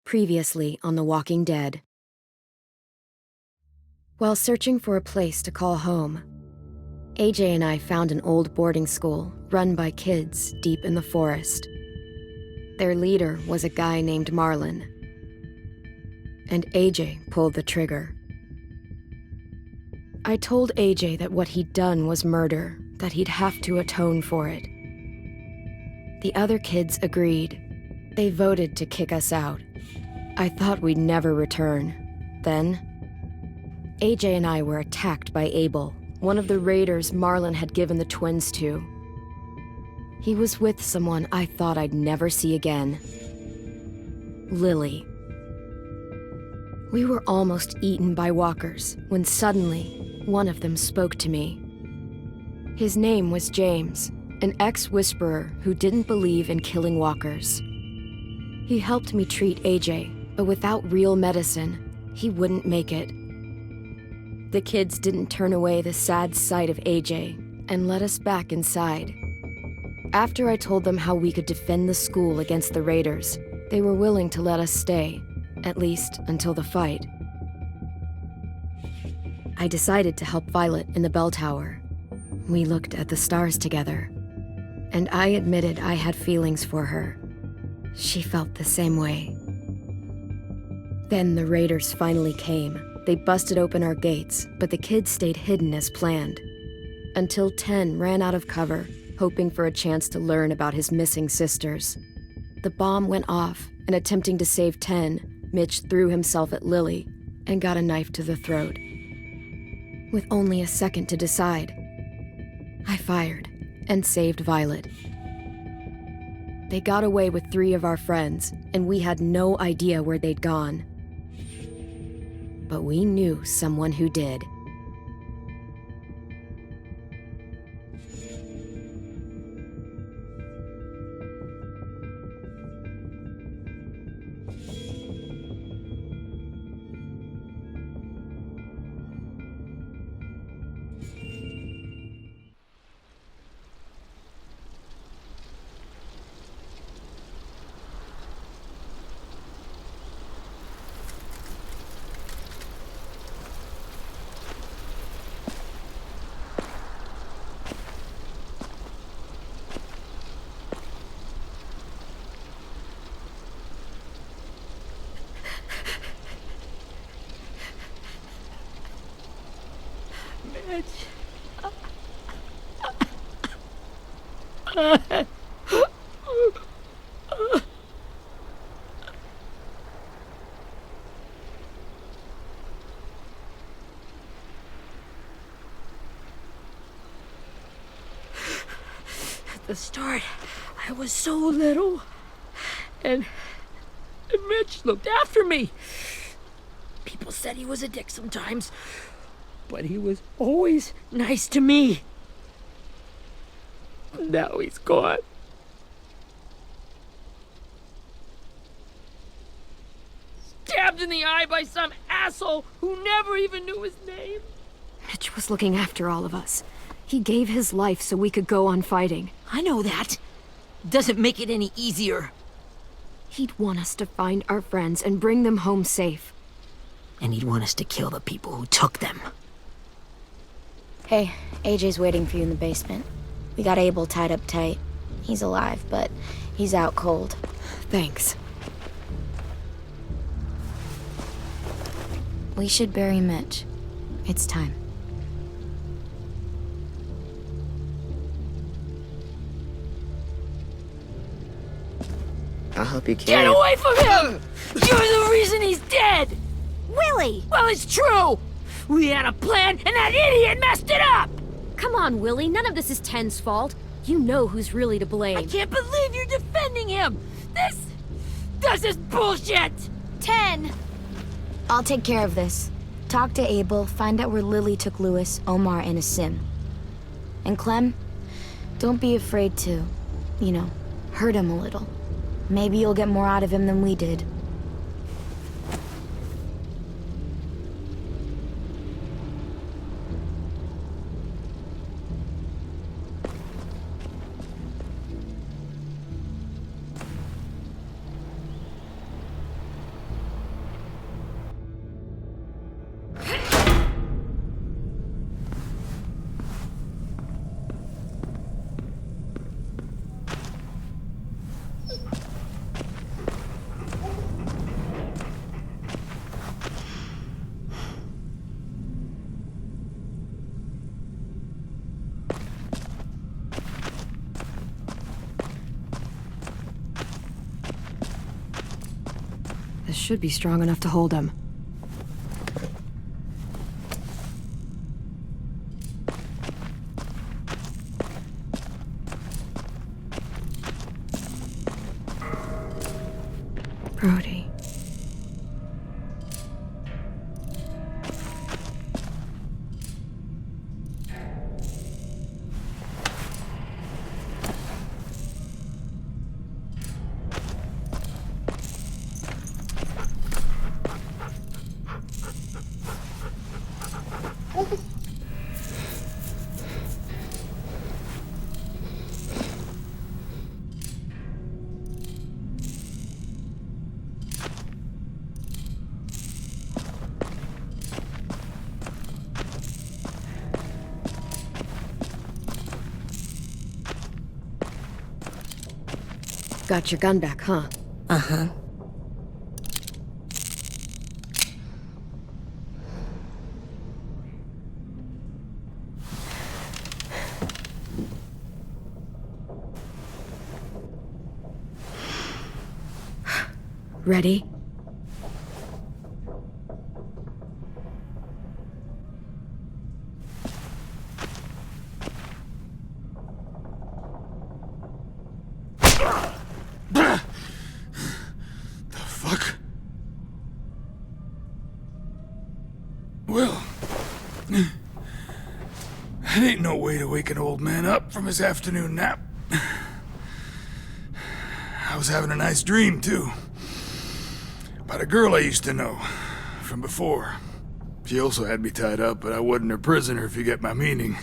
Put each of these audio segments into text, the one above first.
Previously on The Walking Dead. While searching for a place to call home, AJ and I found an old boarding school run by kids deep in the forest. Their leader was a guy named Marlon, and AJ pulled the trigger. I told AJ that what he'd done was murder, that he'd have to atone for it. The other kids agreed. They voted to kick us out. I thought we'd never return. Then, AJ and I were attacked by Abel, one of the raiders Marlon had given the twins to. He was with someone I thought I'd never see again. Lily. We were almost eaten by walkers when suddenly one of them spoke to me. His name was James, an ex-whisperer who didn't believe in killing walkers. He helped me treat AJ, but without real medicine, he wouldn't make it. The kids didn't turn away the sad sight of AJ and let us back inside. After I told them how we could defend the school against the raiders, they were willing to let us stay, at least until the fight. I decided to help Violet in the bell tower. We looked at the stars together, and I admitted I had feelings for her. She felt the same way. Then the raiders finally came. They busted open our gates, but the kids stayed hidden as planned. Until Ten ran out of cover, hoping for a chance to learn about his missing sisters. The bomb went off, and attempting to save Ten, Mitch threw himself at Lily and got a knife to the throat. With only a second to decide, I fired and saved Violet. They got away with 3 of our friends, and we had no idea where they'd gone. But we knew someone who did. At the start, I was so little, and Mitch looked after me. People said he was a dick sometimes, but he was always nice to me. Now he's gone. Stabbed in the eye by some asshole who never even knew his name. Mitch was looking after all of us. He gave his life so we could go on fighting. I know that. Doesn't make it any easier. He'd want us to find our friends and bring them home safe. And he'd want us to kill the people who took them. Hey, AJ's waiting for you in the basement. We got Abel tied up tight. He's alive, but he's out cold. Thanks. We should bury Mitch. It's time. I'll help you carry Get away from him! You're the reason he's dead! Willie! Well, it's true! We had a plan, and that idiot messed it up! Come on, Willie. None of this is Ten's fault. You know who's really to blame. I can't believe you're defending him! This is bullshit! 10! I'll take care of this. Talk to Abel, find out where Lily took Lewis, Omar, and Asim. And Clem, don't be afraid to, hurt him a little. Maybe you'll get more out of him than we did. This should be strong enough to hold him. Brody. Got your gun back, huh? Uh-huh. Ready? Well, that ain't no way to wake an old man up from his afternoon nap. I was having a nice dream, too. About a girl I used to know from before. She also had me tied up, but I wasn't her prisoner, if you get my meaning.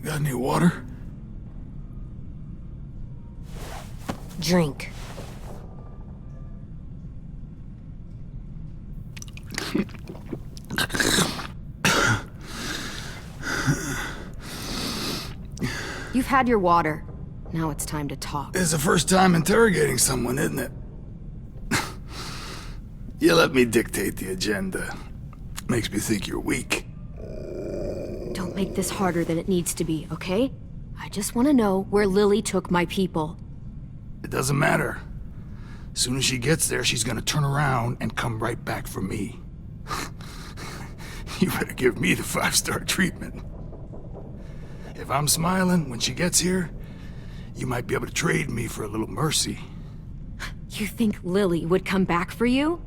Got any water? Drink. You've had your water. Now it's time to talk. It's the first time interrogating someone, isn't it? You let me dictate the agenda. Makes me think you're weak. Don't make this harder than it needs to be, okay? I just want to know where Lily took my people. It doesn't matter. As soon as she gets there, she's gonna turn around and come right back for me. You better give me the 5-star treatment. If I'm smiling when she gets here, you might be able to trade me for a little mercy. You think Lily would come back for you?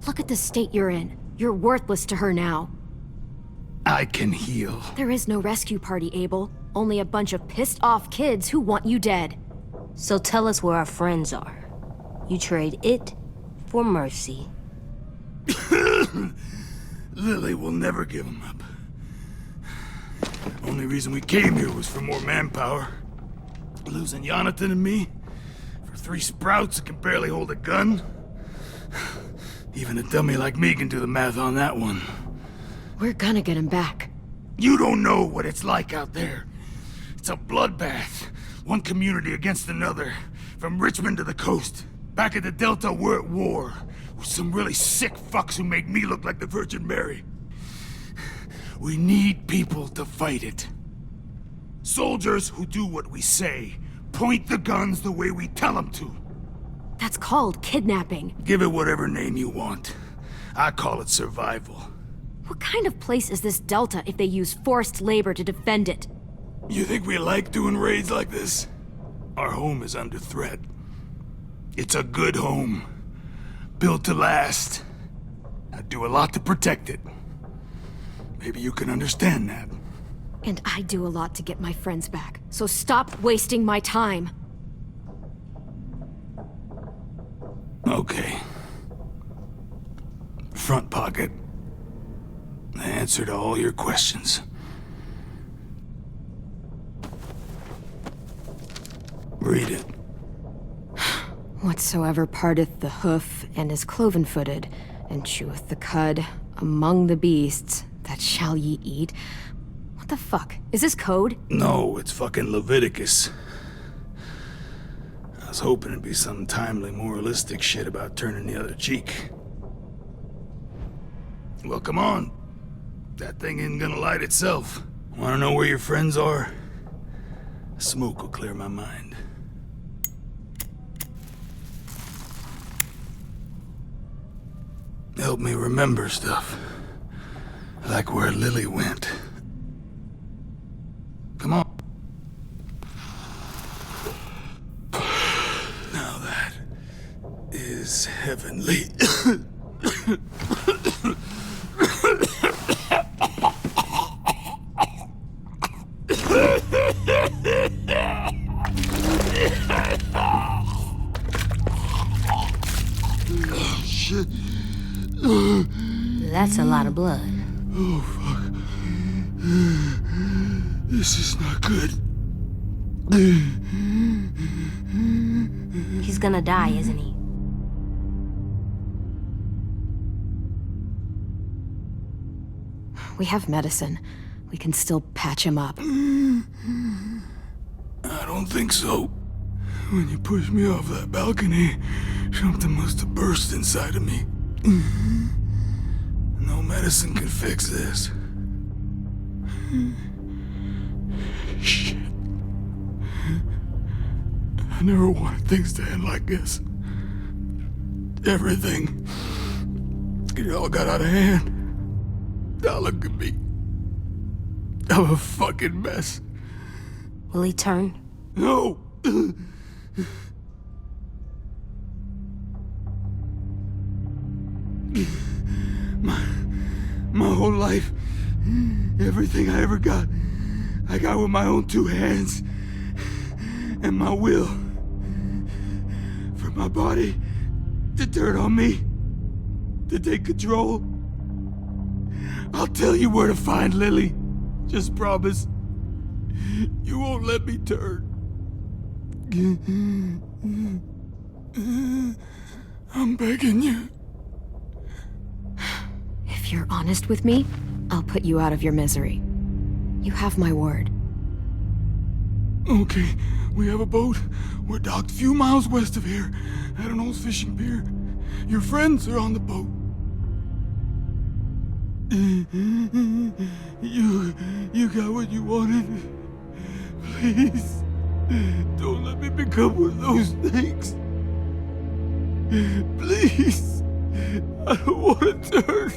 Look at the state you're in. You're worthless to her now. I can heal. There is no rescue party, Abel. Only a bunch of pissed-off kids who want you dead. So tell us where our friends are. You trade it for mercy. Lily will never give him up. Only reason we came here was for more manpower. Losing Jonathan and me for 3 sprouts that can barely hold a gun. Even a dummy like me can do the math on that one. We're gonna get him back. You don't know what it's like out there. It's a bloodbath. One community against another. From Richmond to the coast. Back at the Delta, we're at war. With some really sick fucks who make me look like the Virgin Mary. We need people to fight it. Soldiers who do what we say. Point the guns the way we tell them to. That's called kidnapping. Give it whatever name you want. I call it survival. What kind of place is this Delta if they use forced labor to defend it? You think we like doing raids like this? Our home is under threat. It's a good home. Built to last. I do a lot to protect it. Maybe you can understand that. And I do a lot to get my friends back, so stop wasting my time. Okay. Front pocket. The answer to all your questions. Read it. Whatsoever parteth the hoof, and is cloven-footed, and cheweth the cud, among the beasts, that shall ye eat. What the fuck? Is this code? No, it's fucking Leviticus. I was hoping it'd be some timely, moralistic shit about turning the other cheek. Well, come on. That thing isn't gonna light itself. Wanna know where your friends are? Smoke will clear my mind. Help me remember stuff. Like where Lily went. Come on. Now that is heavenly. Shit. That's a lot of blood. Oh, fuck. This is not good. He's gonna die, isn't he? We have medicine. We can still patch him up. I don't think so. When you pushed me off that balcony, something must have burst inside of me. No medicine can fix this. Shit. I never wanted things to end like this. Everything. It all got out of hand. Now look at me. I'm a fucking mess. Will he turn? No! My whole life, everything I ever got, I got with my own two hands and my will. For my body to turn on me, to take control. I'll tell you where to find Lily. Just promise. You won't let me turn. I'm begging you. If you're honest with me, I'll put you out of your misery. You have my word. Okay, we have a boat. We're docked a few miles west of here at an old fishing pier. Your friends are on the boat. You got what you wanted. Please, don't let me become one of those things. Please, I don't want to turn.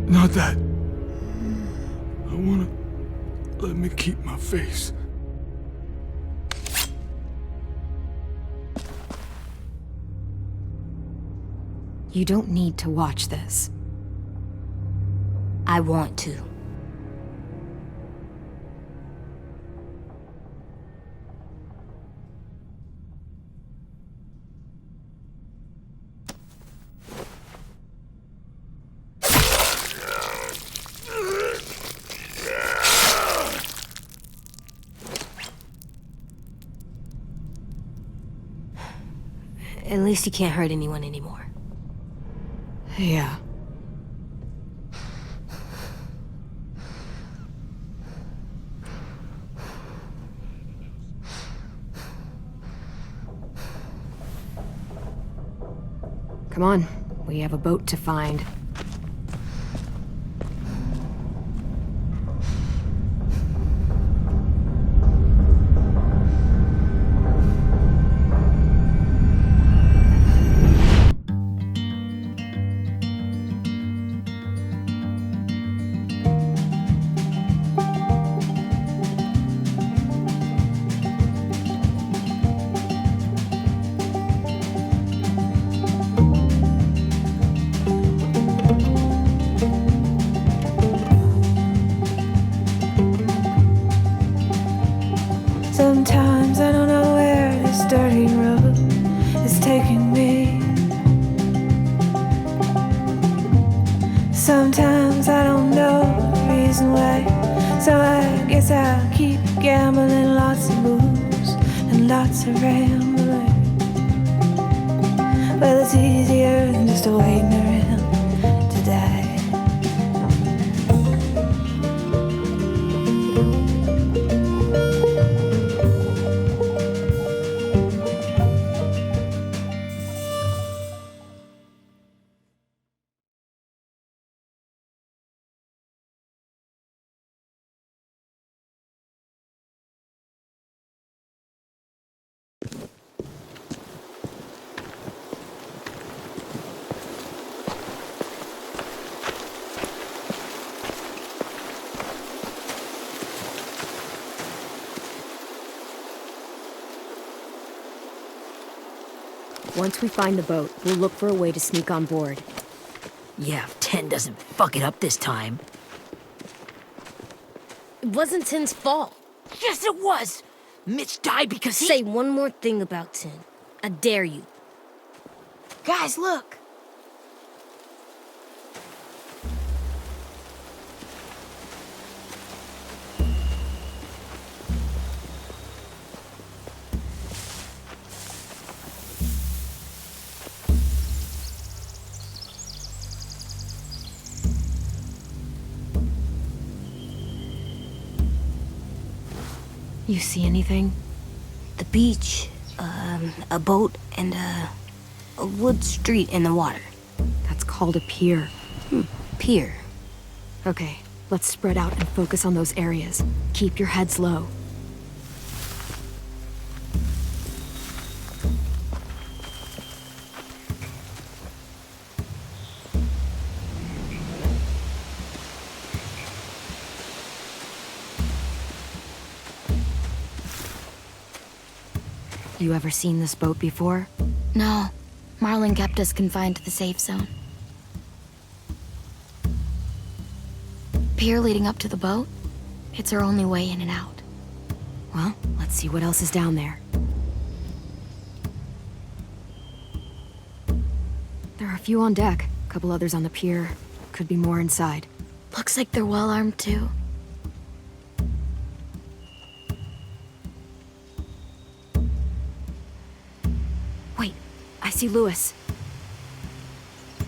Not that. I wanna let me keep my face. You don't need to watch this. I want to. At least he can't hurt anyone anymore. Yeah. Come on, we have a boat to find. Sometimes I don't know where this dirty road is taking me. Sometimes I don't know the reason why. So I guess I'll keep gambling, lots of moves and lots of rambling. Well, it's easier than just waiting around to die. Once we find the boat, we'll look for a way to sneak on board. Yeah, if 10 doesn't fuck it up this time. It wasn't Tin's fault. Yes, it was! Mitch died because he— Say one more thing about Tin. I dare you. Guys, look! You see anything? The beach, a boat, and a wood street in the water. That's called a pier. Pier. Okay, let's spread out and focus on those areas. Keep your heads low. You ever seen this boat before? No, Marlin kept us confined to the safe zone. Pier leading up to the boat? It's our only way in and out. Well, let's see what else is down there. There are a few on deck, a couple others on the pier. Could be more inside. Looks like they're well armed too. Wait, I see Lewis.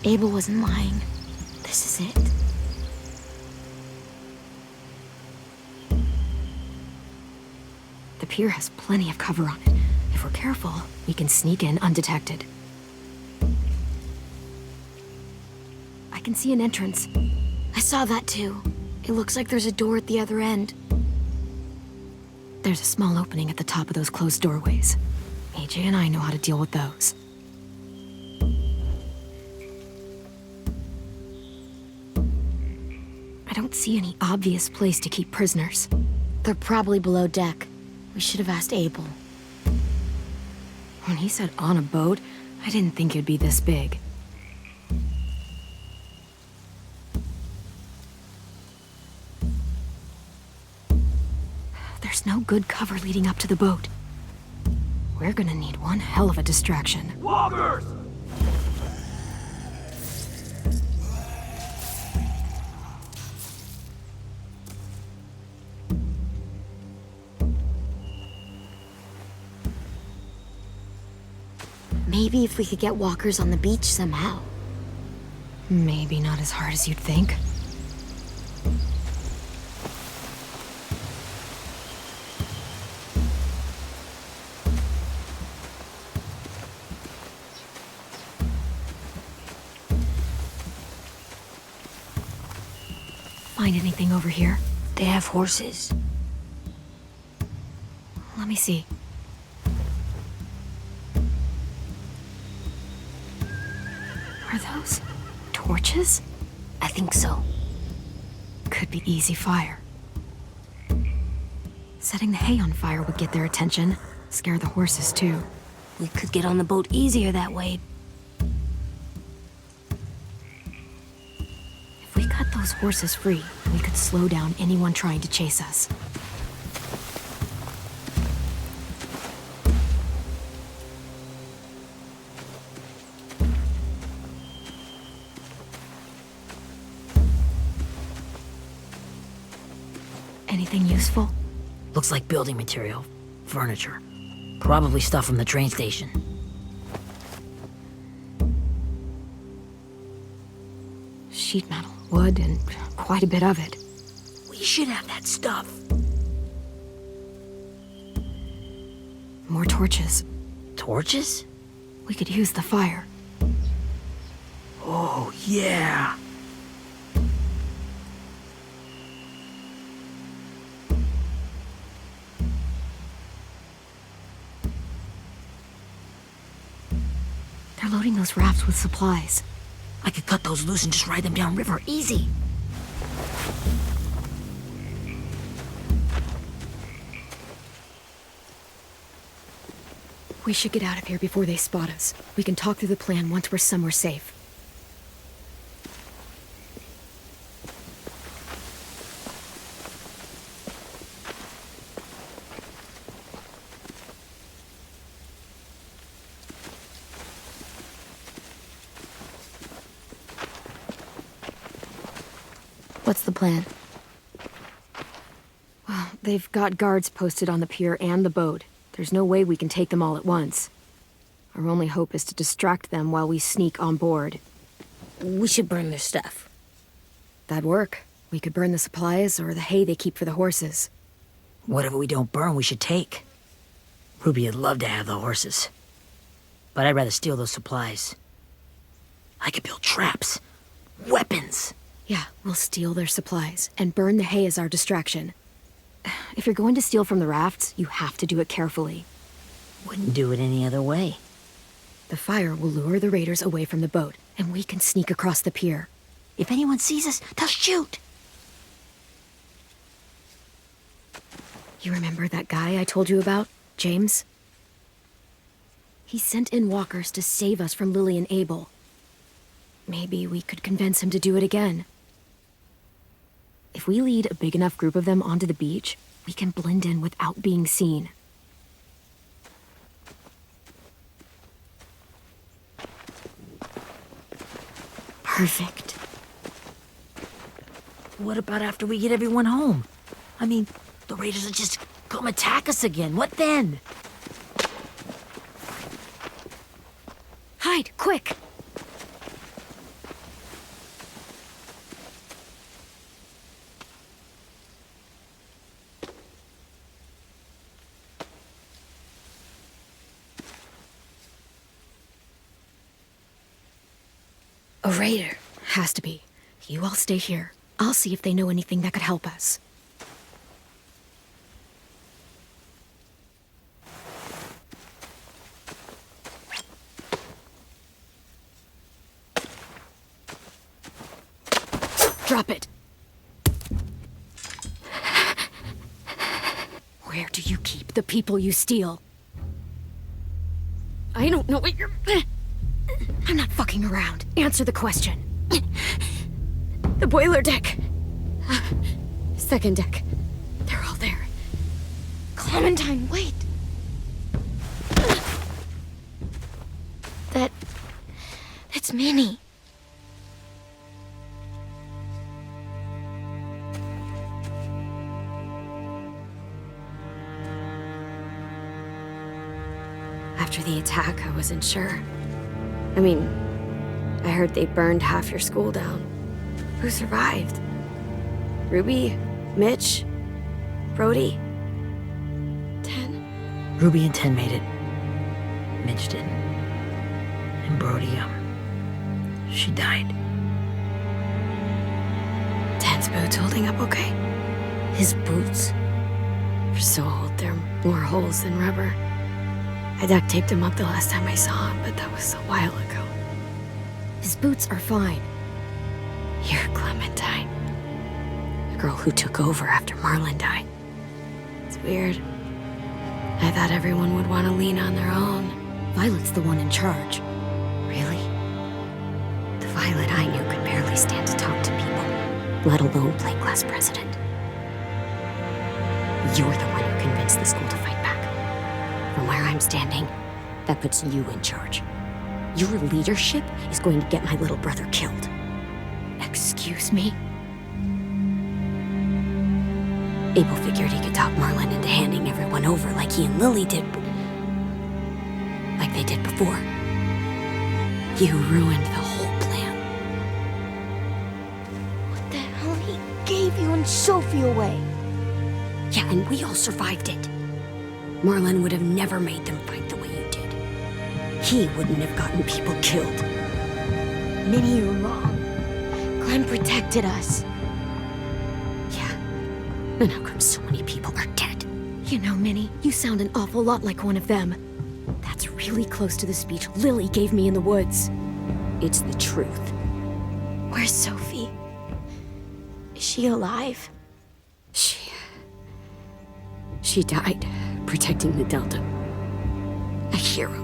Abel wasn't lying. This is it. The pier has plenty of cover on it. If we're careful, we can sneak in undetected. I can see an entrance. I saw that too. It looks like there's a door at the other end. There's a small opening at the top of those closed doorways. AJ and I know how to deal with those. I don't see any obvious place to keep prisoners. They're probably below deck. We should have asked Abel. When he said on a boat, I didn't think it'd be this big. There's no good cover leading up to the boat. We're gonna need one hell of a distraction. Walkers! Maybe if we could get walkers on the beach somehow. Maybe not as hard as you'd think. Find anything over here? They have horses. Let me see. Are those torches? I think so. Could be easy fire. Setting the hay on fire would get their attention. Scare the horses, too. We could get on the boat easier that way. If we cut those horses free, we could slow down anyone trying to chase us. Anything useful? Looks like building material. Furniture. Probably stuff from the train station. Sheet metal, wood, and quite a bit of it. We should have that stuff. More torches. Torches? We could use the fire. Oh, yeah. They're loading those rafts with supplies. I could cut those loose and just ride them downriver. Easy. We should get out of here before they spot us. We can talk through the plan once we're somewhere safe. What's the plan? Well, they've got guards posted on the pier and the boat. There's no way we can take them all at once. Our only hope is to distract them while we sneak on board. We should burn their stuff. That'd work. We could burn the supplies or the hay they keep for the horses. Whatever we don't burn, we should take. Ruby would love to have the horses. But I'd rather steal those supplies. I could build traps. Weapons. Yeah, we'll steal their supplies and burn the hay as our distraction. If you're going to steal from the rafts, you have to do it carefully. Wouldn't do it any other way. The fire will lure the raiders away from the boat, and we can sneak across the pier. If anyone sees us, they'll shoot. You remember that guy I told you about, James? He sent in walkers to save us from Lily and Abel. Maybe we could convince him to do it again. If we lead a big enough group of them onto the beach, we can blend in without being seen. Perfect. What about after we get everyone home? I mean, the raiders will just come attack us again. What then? Hide, quick! A raider. Has to be. You all stay here. I'll see if they know anything that could help us. Drop it. Where do you keep the people you steal? I don't know what you're... I'm not fucking around. Answer the question. The boiler deck. Second deck. They're all there. Clementine, wait! That's Minnie. After the attack, I wasn't sure. I mean, I heard they burned half your school down. Who survived? Ruby? Mitch? Brody? Ten? Ruby and Ten made it. Mitch didn't. And Brody, she died. Ten's boots holding up okay? His boots? They're so old, there are more holes than rubber. I duct taped him up the last time I saw him, but that was a while ago. His boots are fine. You're Clementine. The girl who took over after Marlon died. It's weird. I thought everyone would want to lean on their own. Violet's the one in charge. Really? The Violet I knew could barely stand to talk to people, let alone play class president. You're the one who convinced the school to fight back. From where I'm standing, that puts you in charge. Your leadership is going to get my little brother killed. Excuse me? Abel figured he could talk Marlon into handing everyone over like he and Lily did. Like they did before. You ruined the whole plan. What the hell? He gave you and Sophie away. Yeah, and we all survived it. Marlon would have never made them fight the way you did. He wouldn't have gotten people killed. Minnie, you're wrong. Clem protected us. Yeah. And how come so many people are dead? You know, Minnie, you sound an awful lot like one of them. That's really close to the speech Lily gave me in the woods. It's the truth. Where's Sophie? Is she alive? She died protecting the Delta. A hero.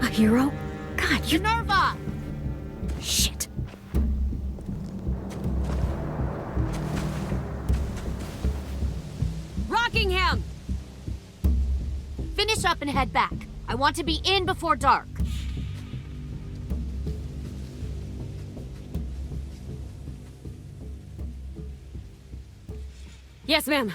A hero? God, you... Minerva! Shit. Rockingham! Finish up and head back. I want to be in before dark. Yes, ma'am.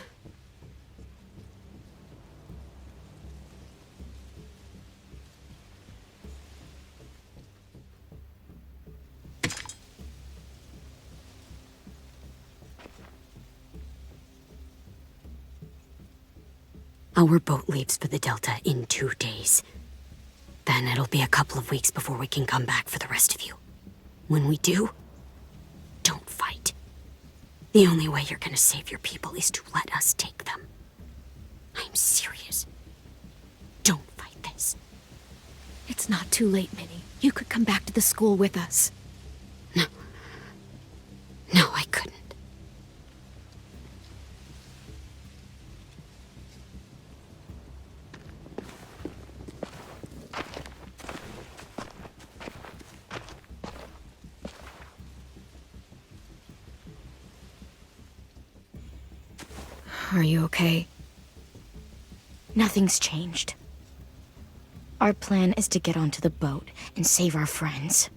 Our boat leaves for the Delta in 2 days. Then it'll be a couple of weeks before we can come back for the rest of you. When we do, don't fight. The only way you're gonna save your people is to let us take them. I'm serious. Don't fight this. It's not too late, Minnie. You could come back to the school with us. No, I couldn't. Are you okay? Nothing's changed. Our plan is to get onto the boat and save our friends.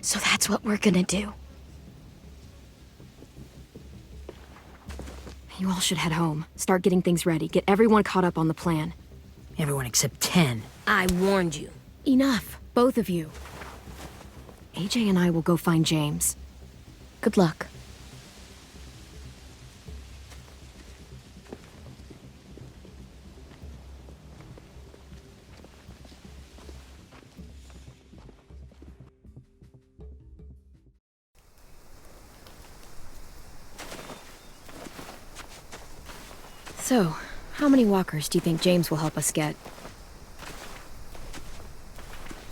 So that's what we're gonna do. You all should head home. Start getting things ready. Get everyone caught up on the plan. Everyone except 10. I warned you. Enough, both of you. AJ and I will go find James. Good luck. So, how many walkers do you think James will help us get?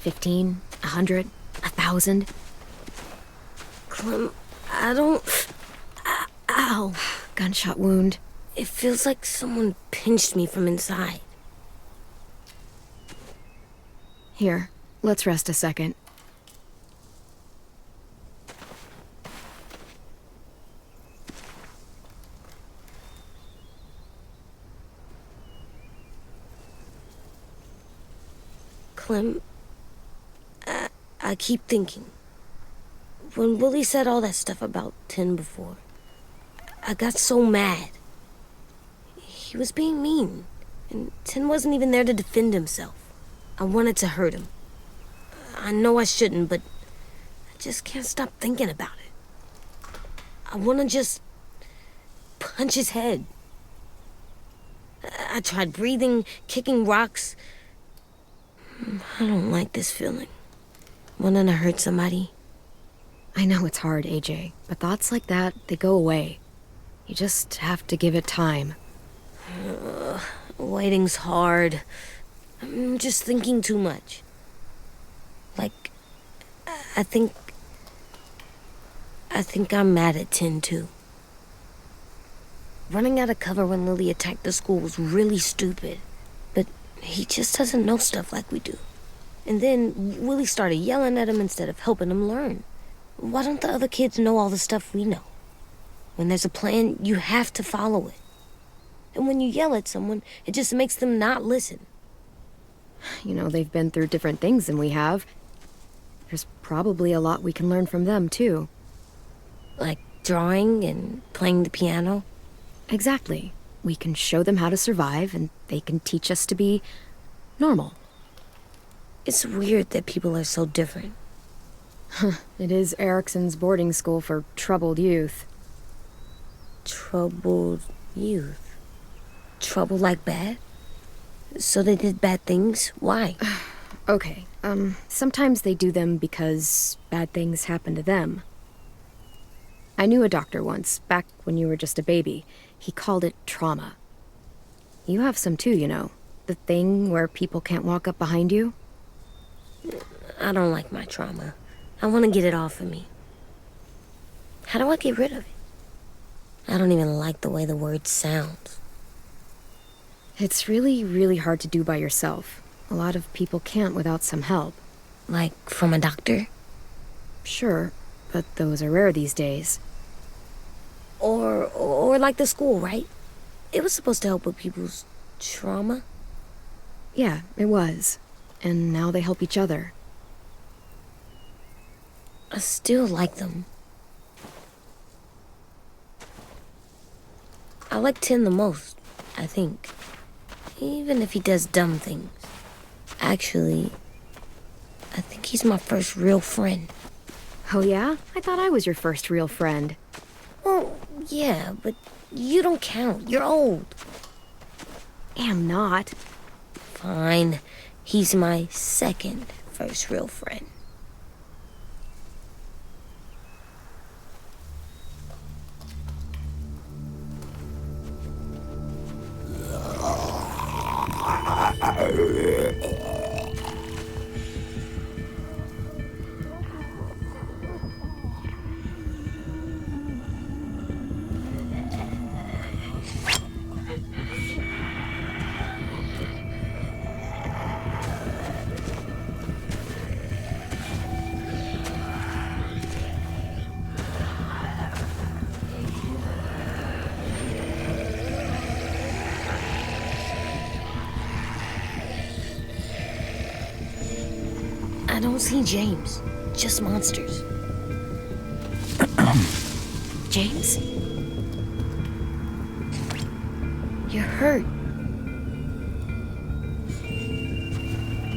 15? 100? 1,000? Clem, I don't... Ow. Gunshot wound. It feels like someone pinched me from inside. Here, let's rest a second. Clem, I keep thinking. When Willie said all that stuff about Tin before, I got so mad. He was being mean, and Tin wasn't even there to defend himself. I wanted to hurt him. I know I shouldn't, but I just can't stop thinking about it. I want to just punch his head. I tried breathing, kicking rocks. I don't like this feeling. Wanting to hurt somebody. I know it's hard, AJ, but thoughts like that, they go away. You just have to give it time. Waiting's hard. I'm just thinking too much. Like, I think I'm mad at Tin, too. Running out of cover when Lily attacked the school was really stupid. But he just doesn't know stuff like we do. And then Willie started yelling at him instead of helping him learn. Why don't the other kids know all the stuff we know? When there's a plan, you have to follow it. And when you yell at someone, it just makes them not listen. You know, they've been through different things than we have. There's probably a lot we can learn from them, too. Like drawing and playing the piano. Exactly. We can show them how to survive, and they can teach us to be normal. It's weird that people are so different. It is Erickson's boarding school for troubled youth. Troubled youth? Trouble like bad? So they did bad things? Why? Okay, sometimes they do them because bad things happen to them. I knew a doctor once, back when you were just a baby. He called it trauma. You have some too, you know. The thing where people can't walk up behind you. I don't like my trauma. I want to get it off of me. How do I get rid of it? I don't even like the way the word sounds. It's really, really hard to do by yourself. A lot of people can't without some help. Like from a doctor? Sure, but those are rare these days. Or like the school, right? It was supposed to help with people's trauma. Yeah, it was. And now they help each other. I still like them. I like Tin the most, I think. Even if he does dumb things. Actually, I think he's my first real friend. Oh yeah? I thought I was your first real friend. Well, yeah, but you don't count. You're old. Am not. Fine. He's my second first real friend. I don't see James. Just monsters. James? You're hurt.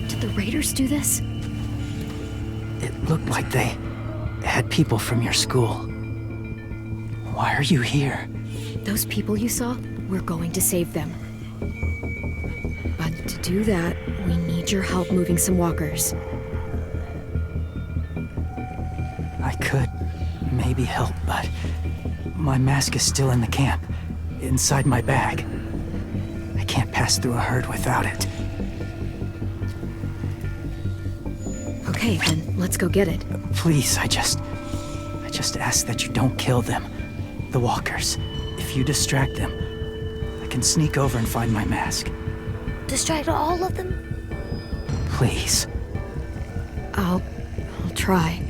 Did the Raiders do this? It looked like they had people from your school. Why are you here? Those people you saw, we're going to save them. But to do that, we need your help moving some walkers. I could maybe help, but my mask is still in the camp, inside my bag. I can't pass through a herd without it. Okay, then let's go get it. Please, I just ask that you don't kill them. The walkers. If you distract them, I can sneak over and find my mask. Distract all of them? Please. I'll try.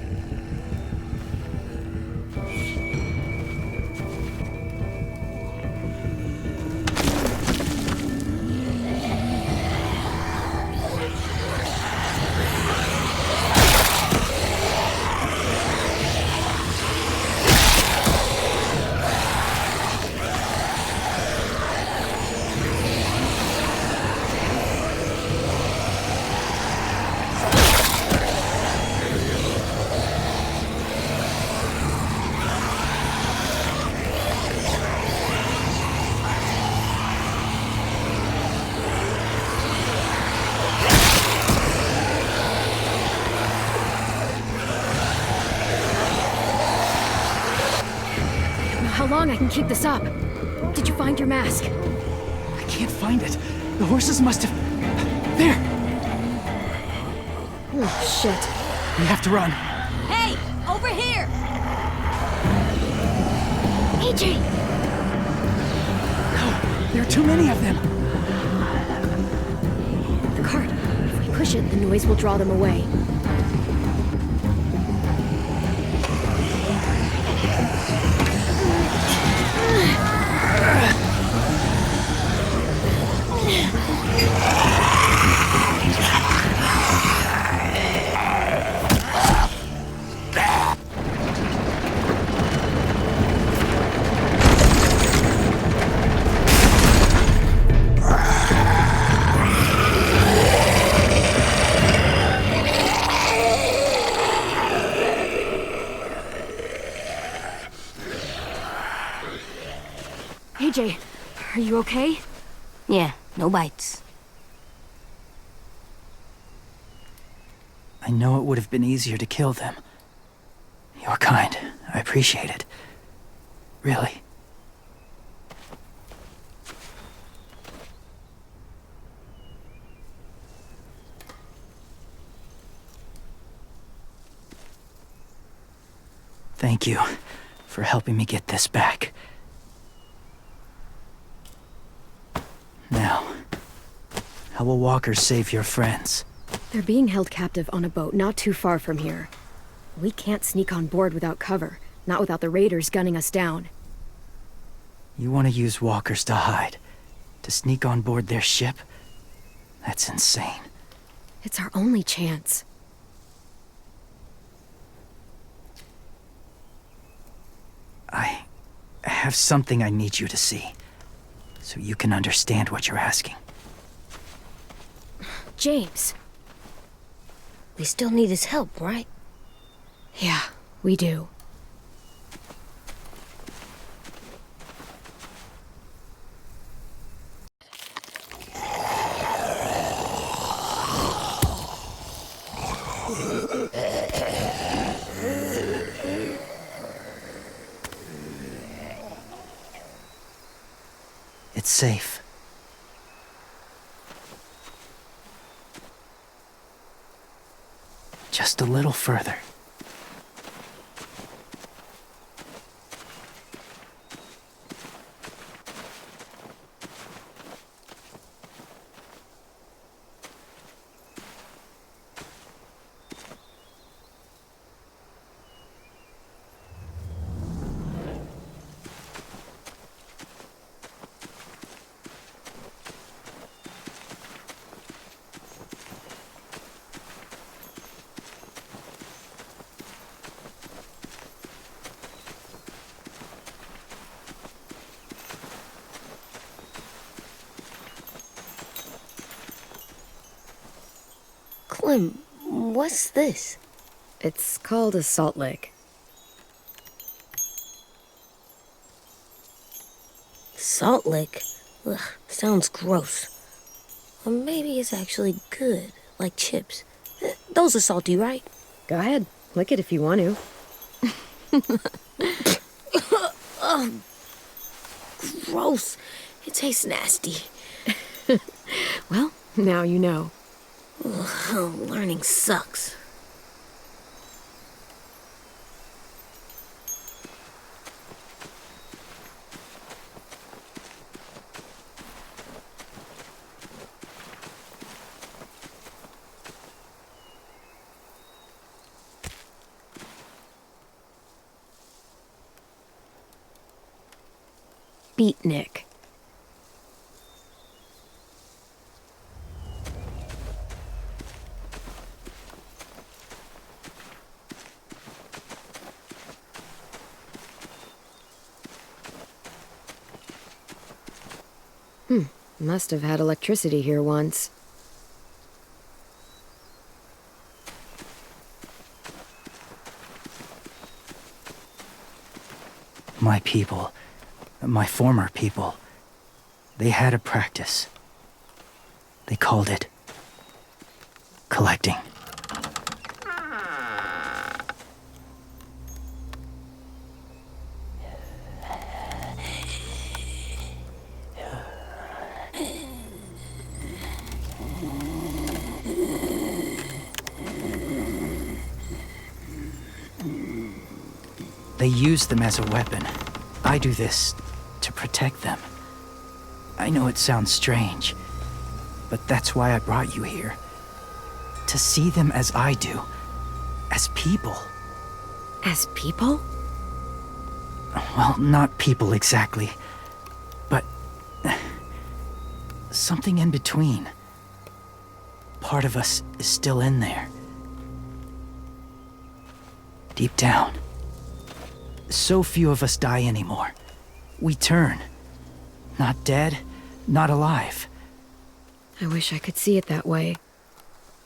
How long I can keep this up? Did you find your mask? I can't find it. The horses must have... There! Oh, shit. We have to run. Hey, over here! AJ! No, there are too many of them. The cart. If we push it, the noise will draw them away. AJ, are you okay? Yeah, no bites. I know it would have been easier to kill them. You're kind. I appreciate it. Really. Thank you for helping me get this back. Now, How will walkers save your friends? They're being held captive on a boat not too far from here. We can't sneak on board without cover, not without the raiders gunning us down. You want to use walkers to hide? To sneak on board their ship? That's insane. It's our only chance. I have something I need you to see, so you can understand what you're asking. James. We still need his help, right? Yeah, we do. It's safe. Just a little further. Clem, what's this? It's called a salt lick. Salt lick? Ugh, sounds gross. Or maybe it's actually good, like chips. Those are salty, right? Go ahead, lick it if you want to. Gross. It tastes nasty. Well, now you know. Ugh, learning sucks. Beatnik. Must have had electricity here once. My people, my former people, they had a practice. They called it collecting. They use them as a weapon. I do this to protect them. I know it sounds strange, but that's why I brought you here. To see them as I do. As people. As people? Well, not people exactly, but something in between. Part of us is still in there. Deep down. So few of us die anymore. We turn. Not dead, not alive. I wish I could see it that way.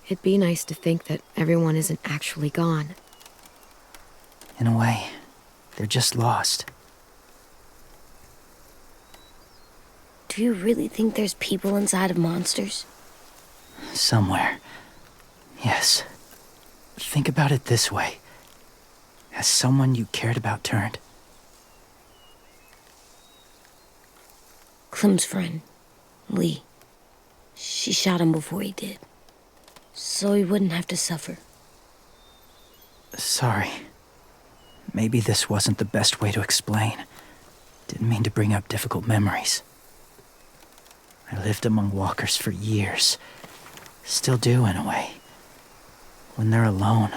It'd be nice to think that everyone isn't actually gone. In a way, they're just lost. Do you really think there's people inside of monsters? Somewhere. Yes. Think about it this way. Has someone you cared about turned? Clem's friend, Lee. She shot him before he did. So he wouldn't have to suffer. Sorry. Maybe this wasn't the best way to explain. Didn't mean to bring up difficult memories. I lived among walkers for years. Still do, in a way. When they're alone,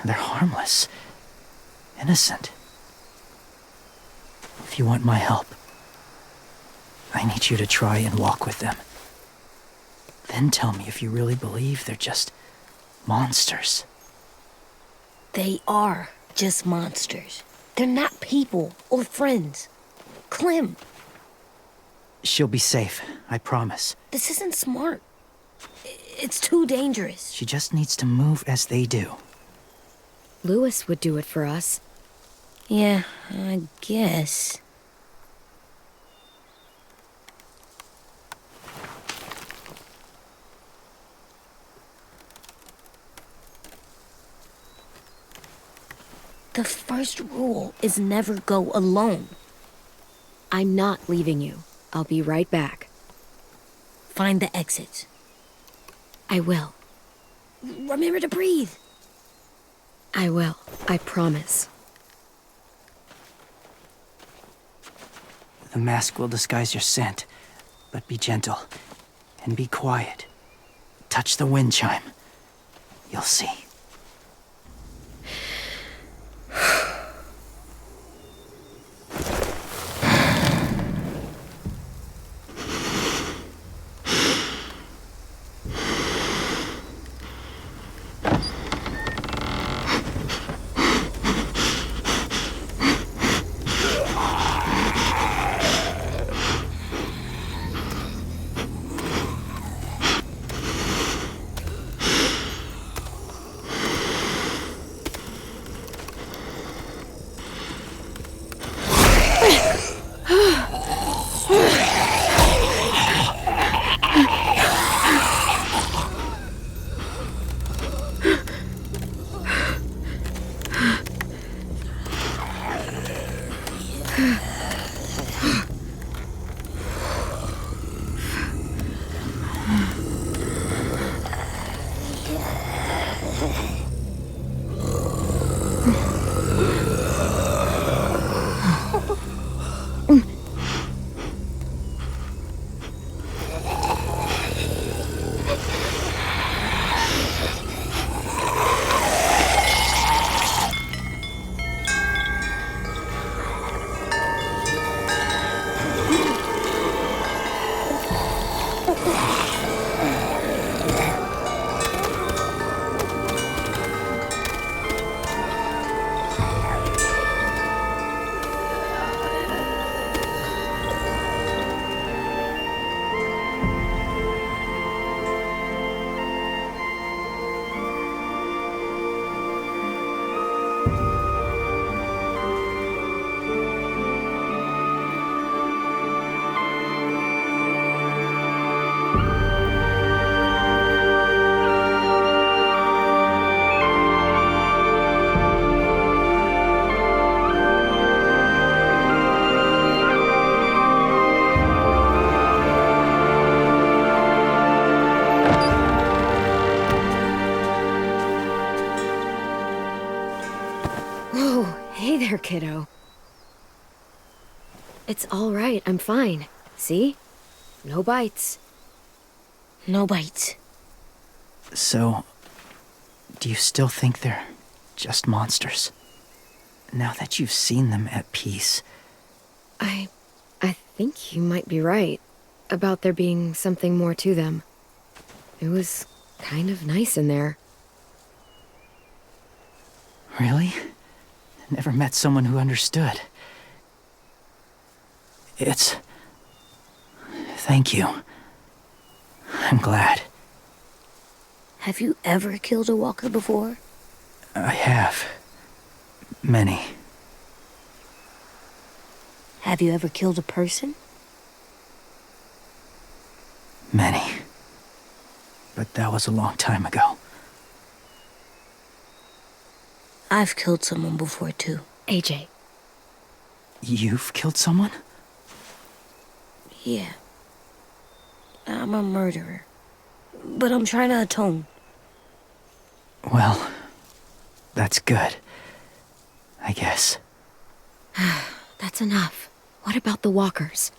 they're harmless. Innocent. If you want my help, I need you to try and walk with them. Then tell me if you really believe they're just monsters. They are just monsters. They're not people or friends. Clem, She'll be safe, I promise. this isn't smart. It's too dangerous. She just needs to move as they do. Lewis would do it for us. Yeah, I guess. The first rule is never go alone. I'm not leaving you. I'll be right back. Find the exits. I will. Remember to breathe. I will. I promise. The mask will disguise your scent, but be gentle and be quiet. Touch the wind chime. You'll see. There, kiddo. It's all right. I'm fine. See? No bites. No bites. So, do you still think they're just monsters? Now that you've seen them at peace. I think you might be right about there being something more to them. It was kind of nice in there. Really? Never met someone who understood. Thank you. I'm glad. Have you ever killed a walker before? I have. Many. Have you ever killed a person? Many. But that was a long time ago. I've killed someone before, too. AJ. You've killed someone? Yeah. I'm a murderer. But I'm trying to atone. Well, that's good. I guess. That's enough. What about the walkers?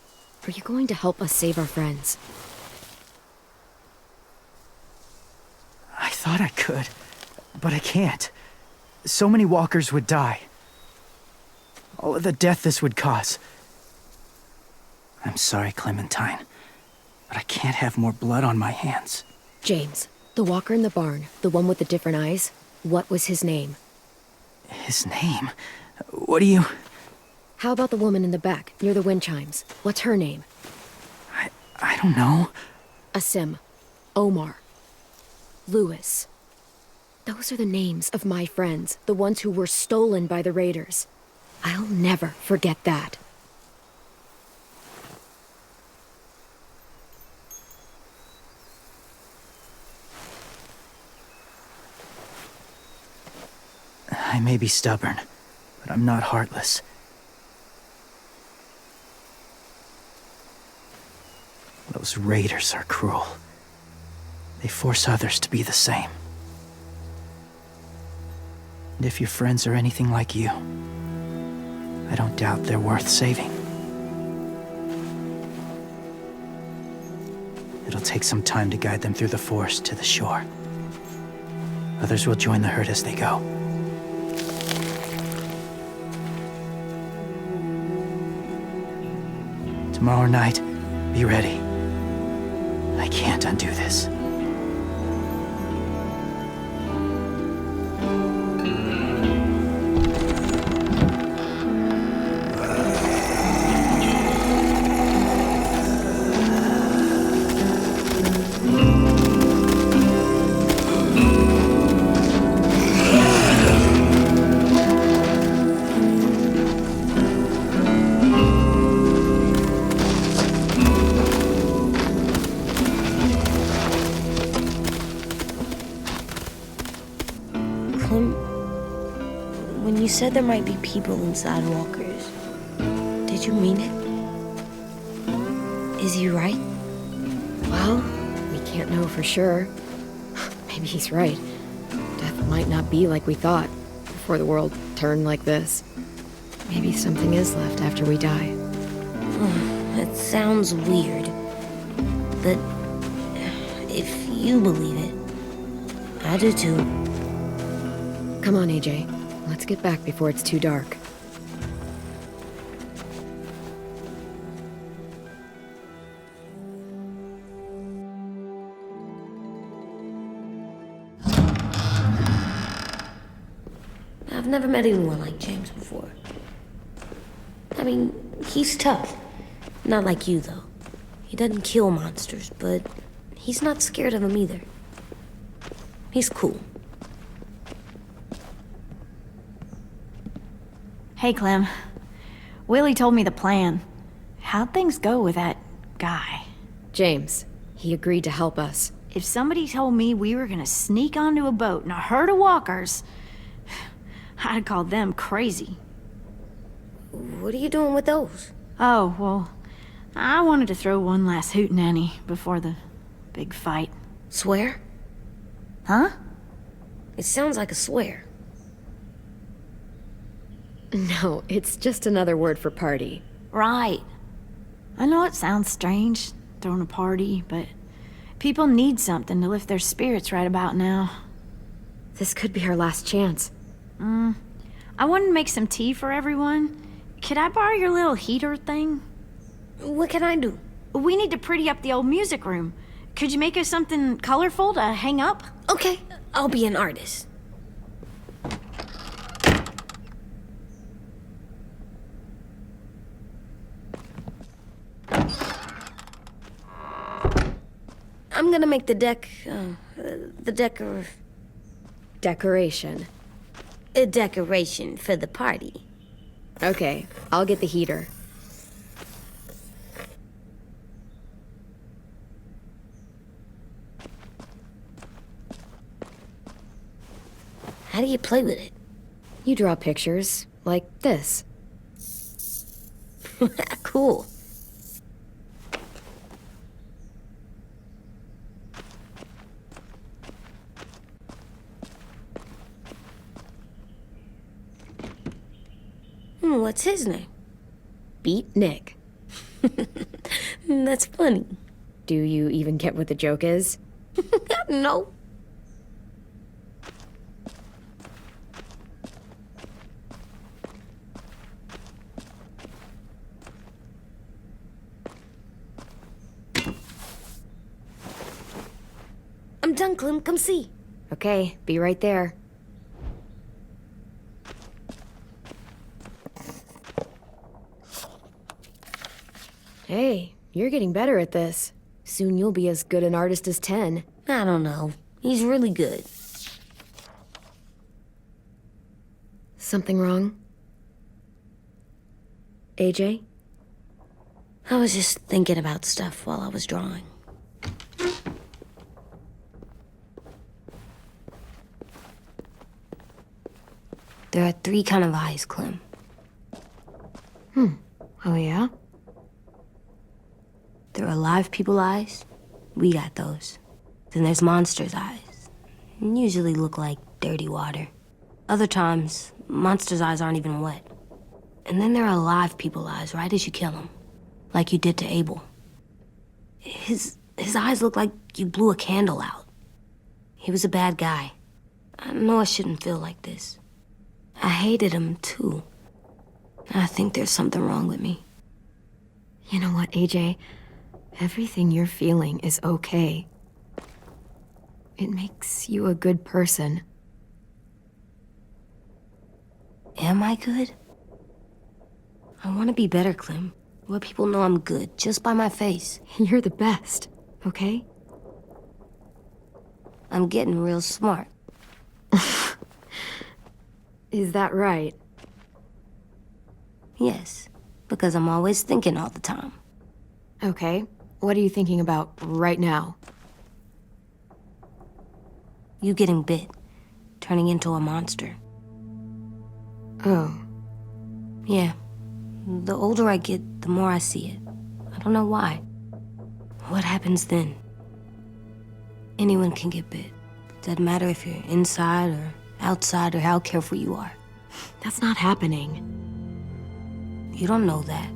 Are you going to help us save our friends? I thought I could, but I can't. So many walkers would die. All of the death this would cause. I'm sorry, Clementine, but I can't have more blood on my hands. James, the walker in the barn, the one with the different eyes, what was his name? His name? What do you... How about the woman in the back, near the wind chimes? What's her name? I don't know. Asim. Omar. Lewis. Those are the names of my friends, the ones who were stolen by the raiders. I'll never forget that. I may be stubborn, but I'm not heartless. Those raiders are cruel. They force others to be the same. And if your friends are anything like you, I don't doubt they're worth saving. It'll take some time to guide them through the forest to the shore. Others will join the herd as they go. Tomorrow night, be ready. I can't undo this. When you said there might be people inside walkers, did you mean it? Is he right? Well, we can't know for sure. Maybe he's right. Death might not be like we thought before the world turned like this. Maybe something is left after we die. That sounds weird. But if you believe it, I do too. Come on, AJ. Let's get back before it's too dark. I've never met anyone like James before. I mean, he's tough. Not like you, though. He doesn't kill monsters, but he's not scared of them either. He's cool. Hey, Clem. Willie told me the plan. How'd things go with that guy? James, he agreed to help us. If somebody told me we were gonna sneak onto a boat in a herd of walkers, I'd call them crazy. What are you doing with those? Oh, well, I wanted to throw one last hootenanny before the big fight. Swear? Huh? It sounds like a swear. No, it's just another word for party. Right. I know it sounds strange, throwing a party, but people need something to lift their spirits right about now. This could be our last chance. I wanted to make some tea for everyone. Could I borrow your little heater thing? What can I do? We need to pretty up the old music room. Could you make us something colorful to hang up? Okay, I'll be an artist. I'm gonna make the Decoration. a decoration for the party. Okay, I'll get the heater. How do you play with it? You draw pictures, like this. Cool. What's his name? Beat Nick. That's funny. Do you even get what the joke is? No. I'm done, Clem. Come see. Okay, be right there. Hey, you're getting better at this. Soon you'll be as good an artist as 10. I don't know. He's really good. Something wrong? AJ? I was just thinking about stuff while I was drawing. There are 3 kind of eyes, Clem. Oh yeah? There are live people eyes. We got those. Then there's monsters' eyes. Usually look like dirty water. Other times, monsters' eyes aren't even wet. And then there are live people eyes right as you kill them. Like you did to Abel. His eyes look like you blew a candle out. He was a bad guy. I know I shouldn't feel like this. I hated him, too. I think there's something wrong with me. You know what, AJ? Everything you're feeling is okay. It makes you a good person. Am I good? I want to be better, Clem. Let people know I'm good, just by my face. You're the best, okay? I'm getting real smart. Is that right? Yes, because I'm always thinking all the time. Okay. What are you thinking about right now? You getting bit, turning into a monster. Oh. Yeah. The older I get, the more I see it. I don't know why. What happens then? Anyone can get bit. Doesn't matter if you're inside or outside or how careful you are. That's not happening. You don't know that.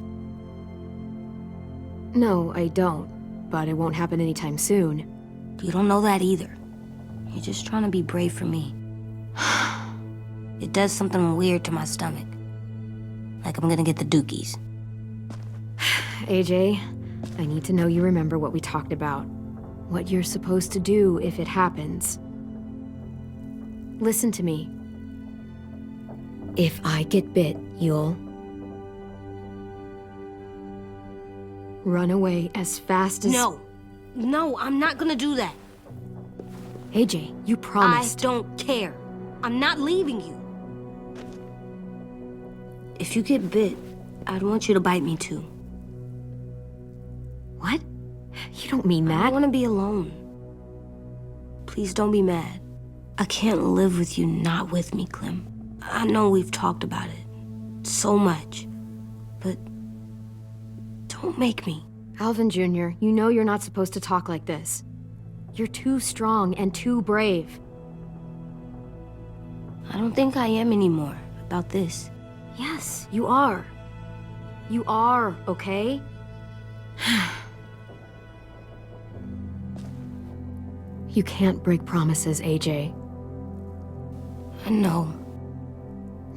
No, I don't. But it won't happen anytime soon. You don't know that either. You're just trying to be brave for me. It does something weird to my stomach. Like I'm gonna get the dookies. AJ, I need to know you remember what we talked about. What you're supposed to do if it happens. Listen to me. If I get bit, you'll run away as fast as... No, I'm not gonna do that. AJ, you promised. I don't care. I'm not leaving you. If you get bit, I'd want you to bite me too. What? You don't mean I that. want to be alone. Please don't be mad. I can't live with you not with me, Clem. I know we've talked about it so much, but don't make me. Alvin Jr., you know you're not supposed to talk like this. You're too strong and too brave. I don't think I am anymore about this. Yes, you are. You are, okay? You can't break promises, AJ. I know.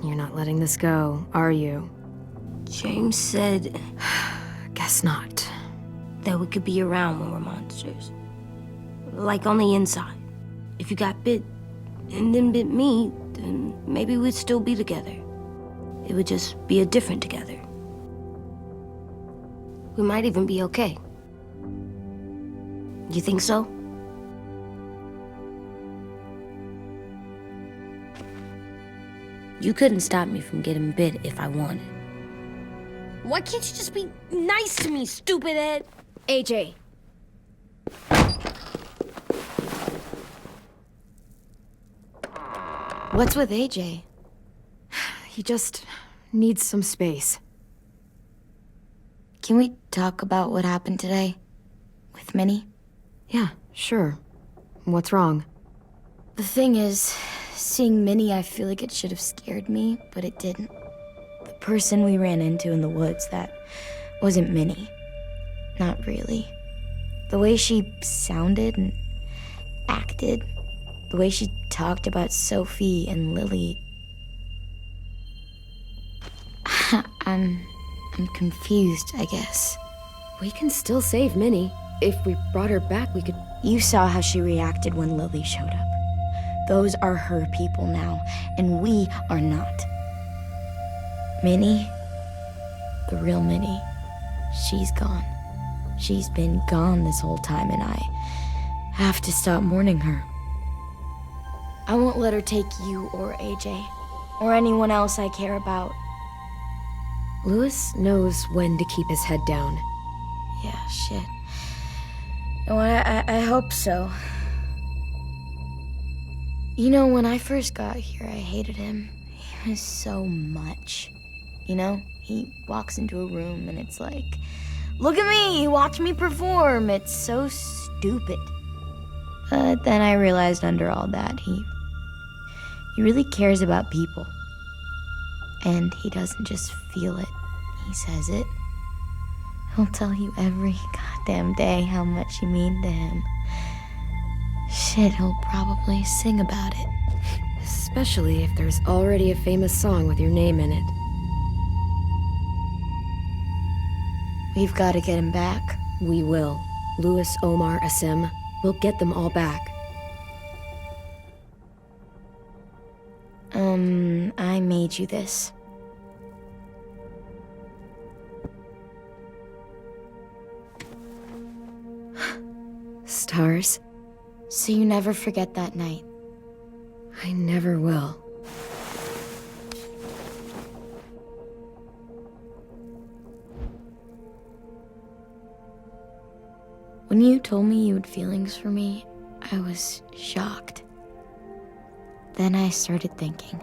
You're not letting this go, are you? James said Guess not. that we could be around when we're monsters. Like on the inside. If you got bit and then bit me, then maybe we'd still be together. It would just be a different together. We might even be okay. You think so? You couldn't stop me from getting bit if I wanted. Why can't you just be nice to me, stupid Ed? AJ. What's with AJ? He just needs some space. Can we talk about what happened today? With Minnie? Yeah, sure. What's wrong? The thing is, seeing Minnie, I feel like it should have scared me, but it didn't. The person we ran into in the woods, that wasn't Minnie. not really. The way she sounded and acted, the way she talked about Sophie and Lily. I'm confused, I guess. We can still save Minnie. If we brought her back, we could... You saw how she reacted when Lily showed up. Those are her people now, and we are not. Minnie, the real Minnie, she's gone. She's been gone this whole time, and I have to stop mourning her. I won't let her take you or AJ, or anyone else I care about. Louis knows when to keep his head down. Yeah, shit. No, I hope so. You know, when I first got here, I hated him. He was so much. You know, he walks into a room and it's like, look at me, watch me perform. It's so stupid. But then I realized under all that, he really cares about people. And he doesn't just feel it, he says it. He'll tell you every goddamn day how much you mean to him. Shit, he'll probably sing about it. Especially if there's already a famous song with your name in it. We've got to get him back. We will. Louis, Omar, Asim. We'll get them all back. I made you this. Stars? So you never forget that night. I never will. When you told me you had feelings for me, I was shocked. Then I started thinking.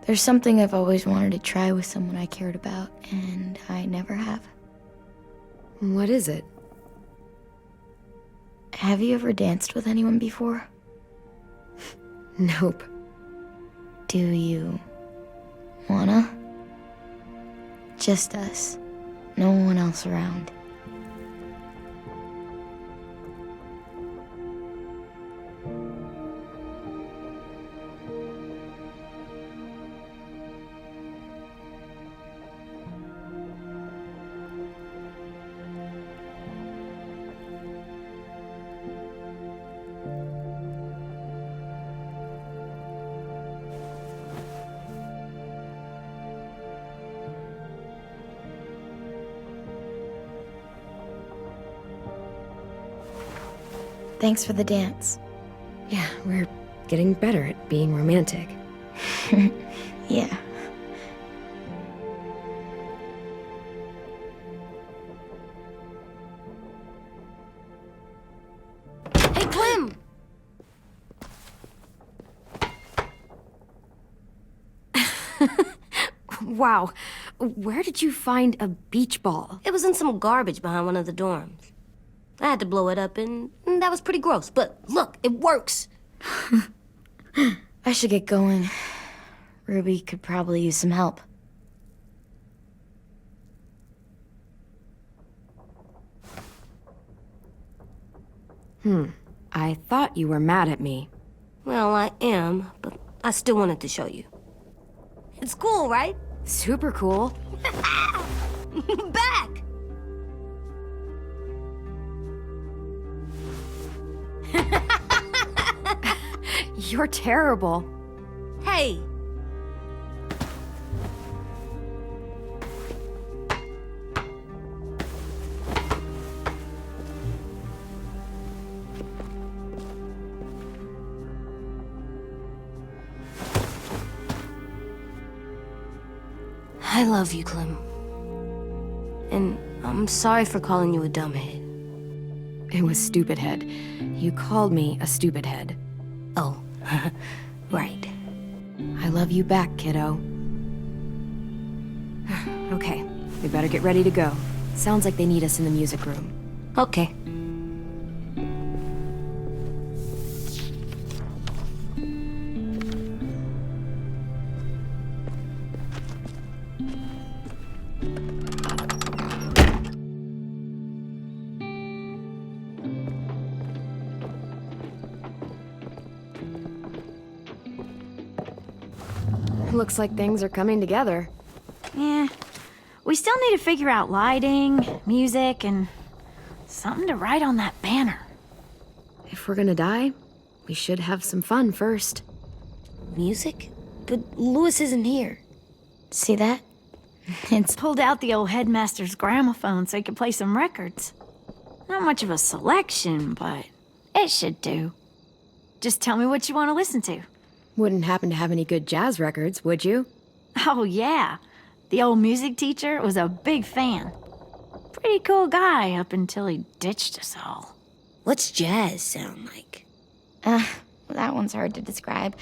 There's something I've always wanted to try with someone I cared about, and I never have. What is it? Have you ever danced with anyone before? Nope. Do you wanna? Just us. No one else around. Thanks for the dance. Yeah, we're getting better at being romantic. Yeah. Hey, Clem! Wow. Where did you find a beach ball? It was in some garbage behind one of the dorms. I had to blow it up, and that was pretty gross. But look, it works. I should get going. Ruby could probably use some help. I thought you were mad at me. Well, I am, but I still wanted to show you. It's cool, right? Super cool. Back! You're terrible. Hey! I love you, Clem. And I'm sorry for calling you a dumbhead. It was stupid head. You called me a stupid head. Oh, right. I love you back, kiddo. Okay, we better get ready to go. Sounds like they need us in the music room. Okay. Looks like things are coming together. Yeah. We still need to figure out lighting, music, and something to write on that banner. If we're gonna die, we should have some fun first. Music? But Louis isn't here. See that? It's Pulled out the old headmaster's gramophone so he could play some records. Not much of a selection, but it should do. Just tell me what you want to listen to. Wouldn't happen to have any good jazz records, would you? Oh, yeah. The old music teacher was a big fan. Pretty cool guy up until he ditched us all. What's jazz sound like? that one's hard to describe.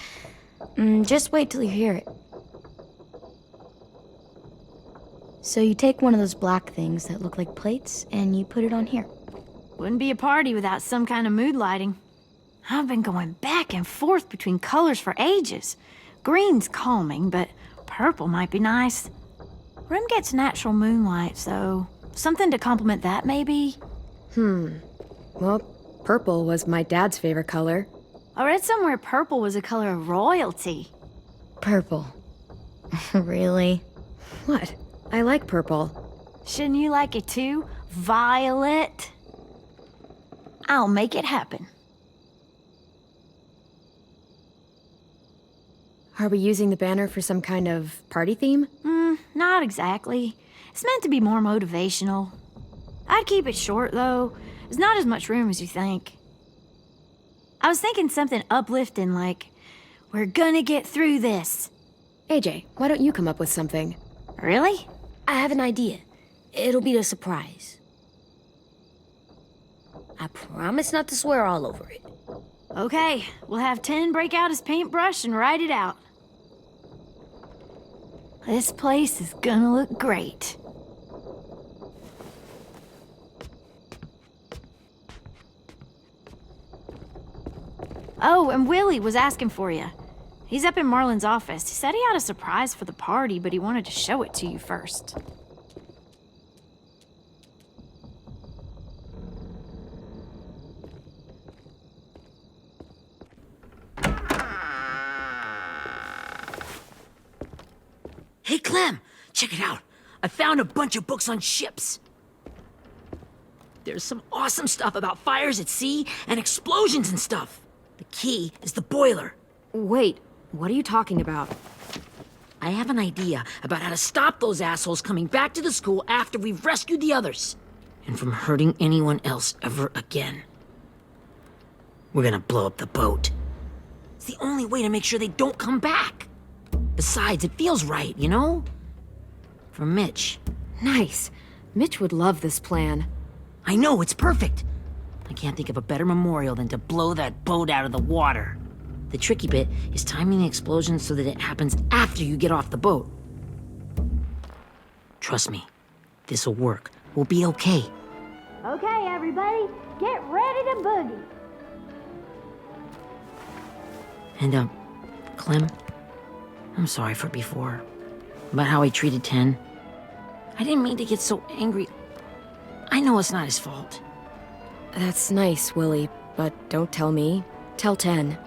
Just wait till you hear it. So you take one of those black things that look like plates and you put it on here. Wouldn't be a party without some kind of mood lighting. I've been going back and forth between colors for ages. Green's calming, but purple might be nice. Room gets natural moonlight, so something to complement that, maybe? Well, purple was my dad's favorite color. I read somewhere purple was a color of royalty. Purple. Really? What? I like purple. Shouldn't you like it too? Violet? I'll make it happen. Are we using the banner for some kind of party theme? Not exactly. It's meant to be more motivational. I'd keep it short, though. There's not as much room as you think. I was thinking something uplifting like, "We're gonna get through this." AJ, why don't you come up with something? Really? I have an idea. It'll be a surprise. I promise not to swear all over it. Okay, we'll have 10 break out his paintbrush and write it out. This place is gonna look great. Oh, and Willie was asking for you. He's up in Marlin's office. He said he had a surprise for the party, but he wanted to show it to you first. Hey, Clem, check it out. I found a bunch of books on ships. There's some awesome stuff about fires at sea and explosions and stuff. The key is the boiler. Wait, what are you talking about? I have an idea about how to stop those assholes coming back to the school after we've rescued the others. And from hurting anyone else ever again. We're gonna blow up the boat. It's the only way to make sure they don't come back. Besides, it feels right, you know? For Mitch. Nice. Mitch would love this plan. I know, it's perfect. I can't think of a better memorial than to blow that boat out of the water. The tricky bit is timing the explosion so that it happens after you get off the boat. Trust me, this'll work. We'll be okay. Okay, everybody, get ready to boogie. And, Clem, I'm sorry for before. About how I treated Ten. I didn't mean to get so angry. I know it's not his fault. That's nice, Willie, but don't tell me. Tell 10.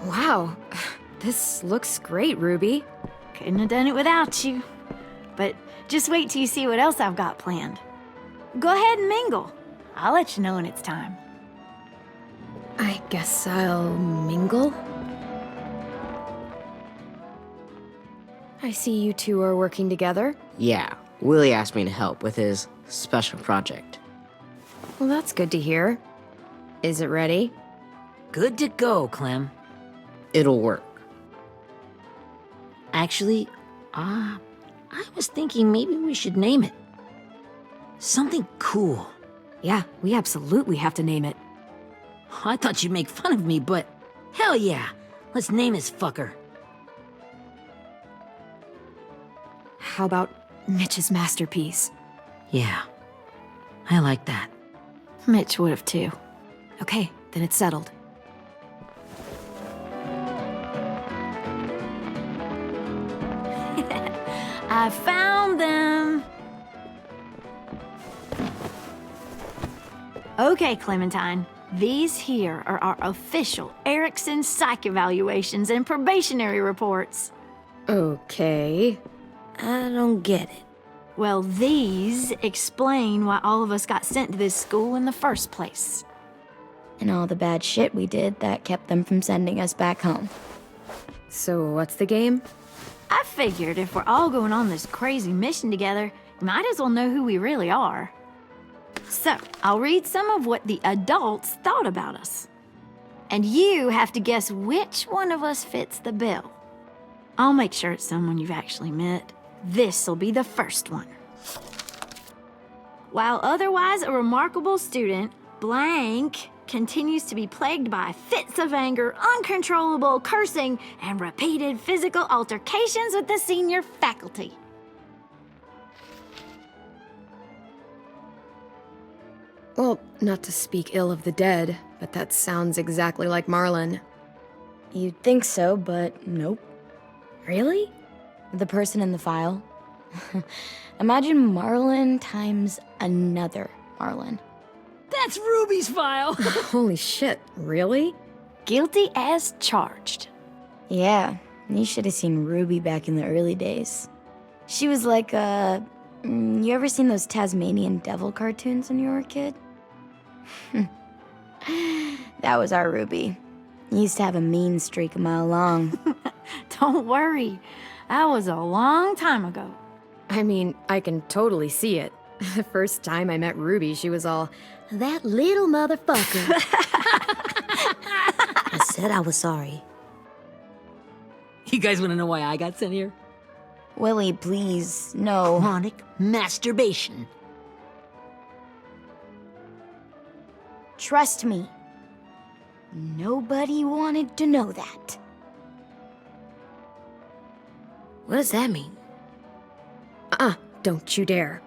Wow, this looks great, Ruby. Couldn't have done it without you. But just wait till you see what else I've got planned. Go ahead and mingle. I'll let you know when it's time. I guess I'll mingle? I see you two are working together. Yeah, Willie asked me to help with his special project. Well, that's good to hear. Is it ready? Good to go, Clem. It'll work. Actually, I was thinking maybe we should name it. Something cool. Yeah, we absolutely have to name it. I thought you'd make fun of me, but Hell yeah. Let's name this fucker. How about Mitch's masterpiece? Yeah. I like that. Mitch would have too. Okay, then it's settled. I found them! Okay, Clementine. These here are our official Erickson psych evaluations and probationary reports. Okay. I don't get it. Well, these explain why all of us got sent to this school in the first place. And all the bad shit we did that kept them from sending us back home. So what's the game? I figured if we're all going on this crazy mission together, we might as well know who we really are. So, I'll read some of what the adults thought about us. And you have to guess which one of us fits the bill. I'll make sure it's someone you've actually met. This'll be the first one. While otherwise a remarkable student, blank continues to be plagued by fits of anger, uncontrollable cursing, and repeated physical altercations with the senior faculty. Well, not to speak ill of the dead, but that sounds exactly like Marlon. You'd think so, but nope. Really? The person in the file. Imagine Marlon times another Marlon. That's Ruby's file. Holy shit, really? Guilty as charged. Yeah, you should have seen Ruby back in the early days. She was like you ever seen those Tasmanian devil cartoons when you were a kid? That was our Ruby. Used to have a mean streak a mile long. Don't worry, that was a long time ago. I mean, I can totally see it. The first time I met Ruby, she was all, "That little motherfucker." I said I was sorry. You guys want to know why I got sent here? Willie, please, no. Chronic masturbation. Trust me. Nobody wanted to know that. What does that mean? Don't you dare.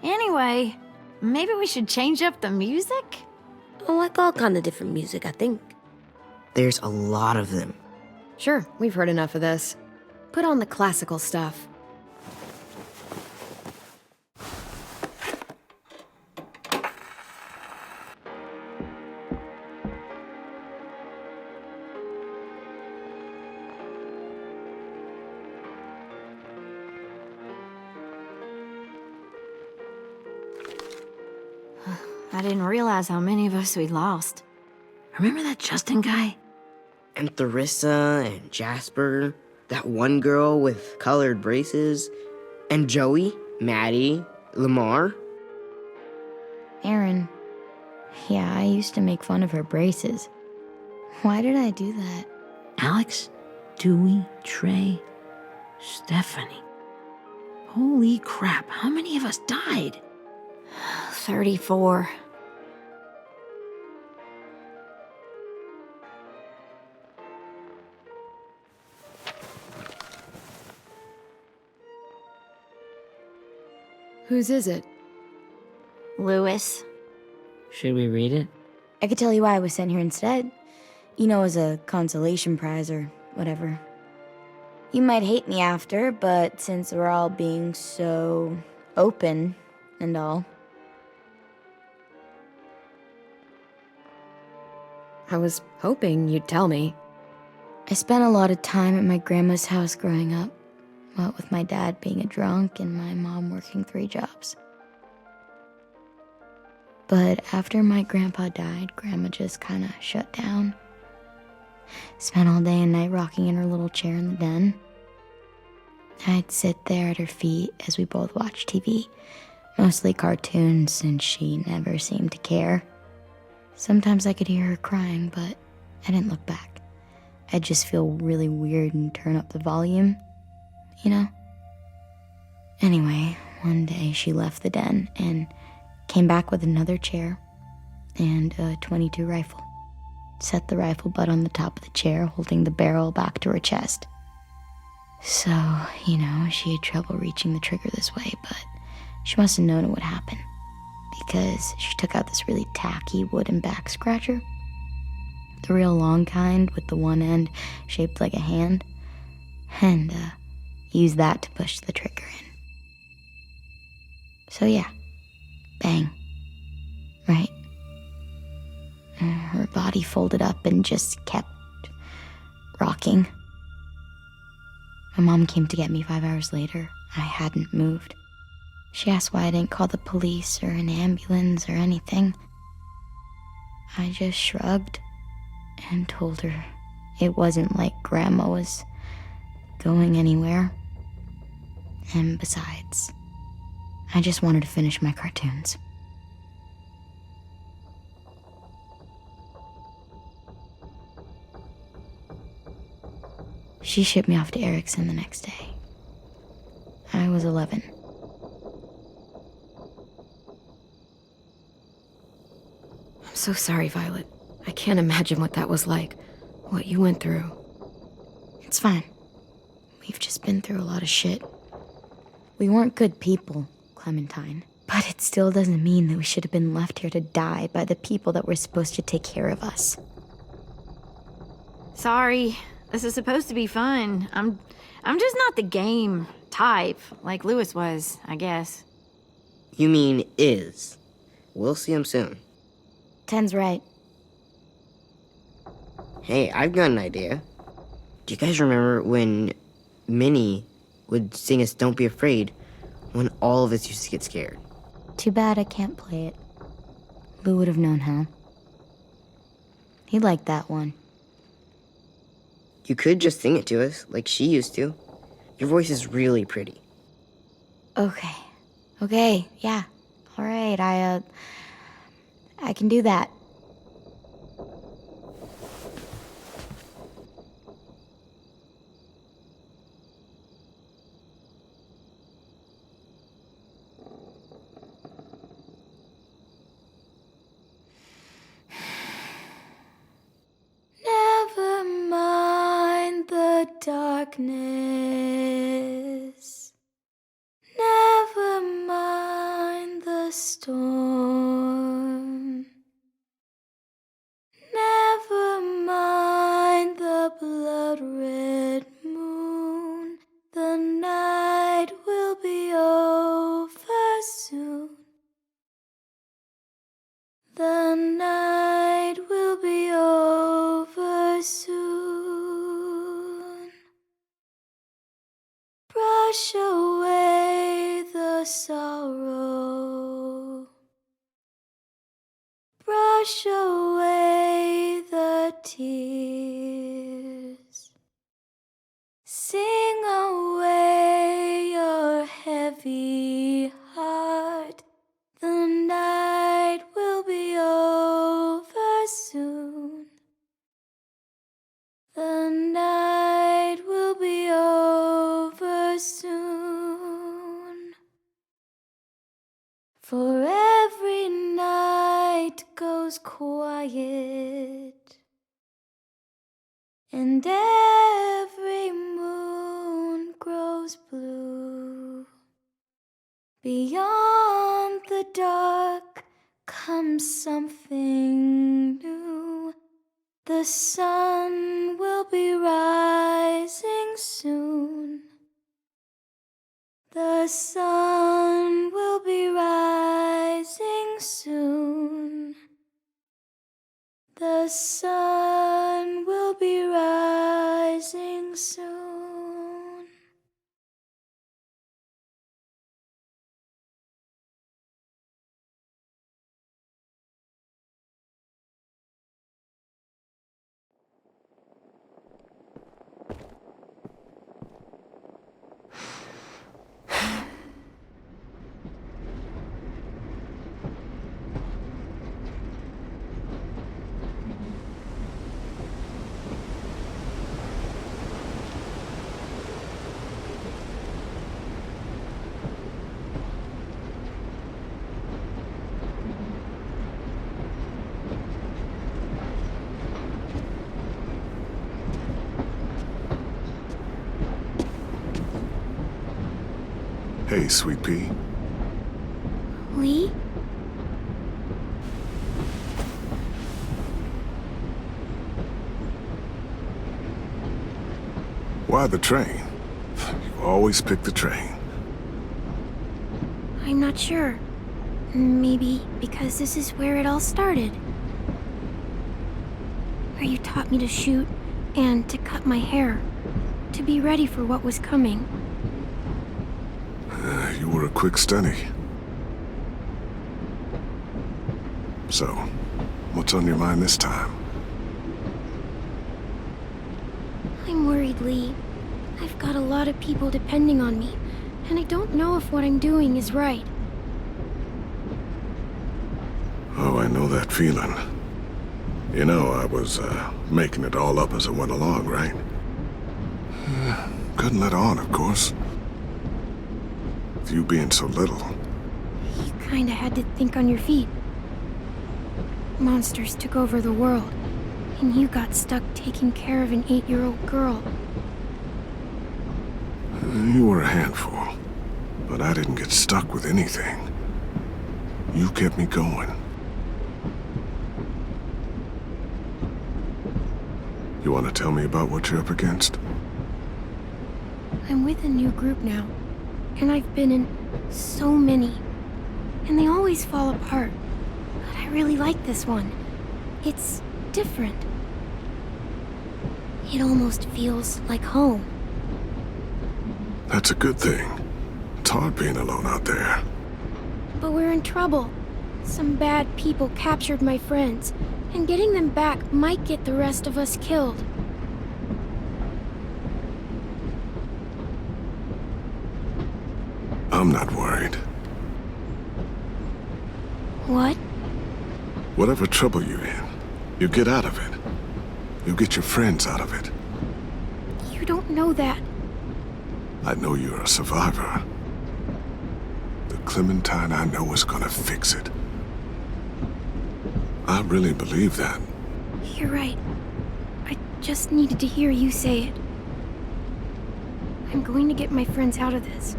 Anyway, maybe we should change up the music? I like all kind of different music, I think. There's a lot of them. Sure, we've heard enough of this. Put on the classical stuff. I didn't realize how many of us we'd lost. Remember that Justin guy? And Theresa and Jasper, that one girl with colored braces, and Joey, Maddie, Lamar. Aaron. Yeah, I used to make fun of her braces. Why did I do that? Alex, Dewey, Trey, Stephanie. Holy crap, how many of us died? 34. Whose is it? Lewis. Should we read it? I could tell you why I was sent here instead. You know, as a consolation prize or whatever. You might hate me after, but since we're all being so open and all. I was hoping you'd tell me. I spent a lot of time at my grandma's house growing up. What with my dad being a drunk and my mom working 3 jobs. But after my grandpa died, Grandma just kind of shut down. Spent all day and night rocking in her little chair in the den. I'd sit there at her feet as we both watched TV, mostly cartoons, since she never seemed to care. Sometimes I could hear her crying, but I didn't look back. I'd just feel really weird and turn up the volume, you know? Anyway, One day she left the den and came back with another chair and a .22 rifle. Set the rifle butt on the top of the chair, holding the barrel back to her chest. So, she had trouble reaching the trigger this way, but she must have known it would happen, because she took out this really tacky wooden back scratcher. The real long kind with the one end shaped like a hand, and used that to push the trigger in. So yeah, bang, right? Her body folded up and just kept rocking. My mom came to get me 5 hours later. I hadn't moved. She asked why I didn't call the police or an ambulance or anything. I just shrugged and told her it wasn't like Grandma was going anywhere. And besides, I just wanted to finish my cartoons. She shipped me off to Erickson the next day. I was 11. I'm so sorry, Violet. I can't imagine what that was like. What you went through. It's fine. We've just been through a lot of shit. We weren't good people, Clementine. But it still doesn't mean that we should have been left here to die by the people that were supposed to take care of us. Sorry. This is supposed to be fun. I'm just not the game type, like Louis was, I guess. You mean is. We'll see him soon. Ten's right. Hey, I've got an idea. Do you guys remember when Minnie would sing us Don't Be Afraid when all of us used to get scared? Too bad I can't play it. Lou would have known how. He liked that one. You could just sing it to us, like she used to. Your voice is really pretty. Okay, yeah. All right, I can do that. Never mind the darkness. Never mind the storm. Never mind the blood-red moon. The night will be over soon. The night will be over soon. Brush away the sorrow. Brush away the tears. Sing away your heavy heart. The night will be over soon. The night will be over soon. For every night goes quiet, and every moon grows blue. Beyond the dark comes something new. The sun will be rising soon. The sun will be rising soon. The sun will be rising soon. Hey, Sweet Pea. Lee? Why the train? You always pick the train. I'm not sure. Maybe because this is where it all started. Where you taught me to shoot and to cut my hair. To be ready for what was coming. You were a quick study. So, what's on your mind this time? I'm worried, Lee. I've got a lot of people depending on me, and I don't know if what I'm doing is right. Oh, I know that feeling. You know, I was, making it all up as I went along, right? Couldn't let on, of course. With you being so little. You kinda had to think on your feet. Monsters took over the world, and you got stuck taking care of an 8-year-old girl. You were a handful, but I didn't get stuck with anything. You kept me going. You want to tell me about what you're up against? I'm with a new group now, and I've been in so many, and they always fall apart. But I really like this one. It's different. It almost feels like home. That's a good thing. It's hard being alone out there. But we're in trouble. Some bad people captured my friends, and getting them back might get the rest of us killed. I'm not worried. What? Whatever trouble you're in, you get out of it. You get your friends out of it. You don't know that. I know you're a survivor. The Clementine I know is gonna fix it. I really believe that. You're right. I just needed to hear you say it. I'm going to get my friends out of this.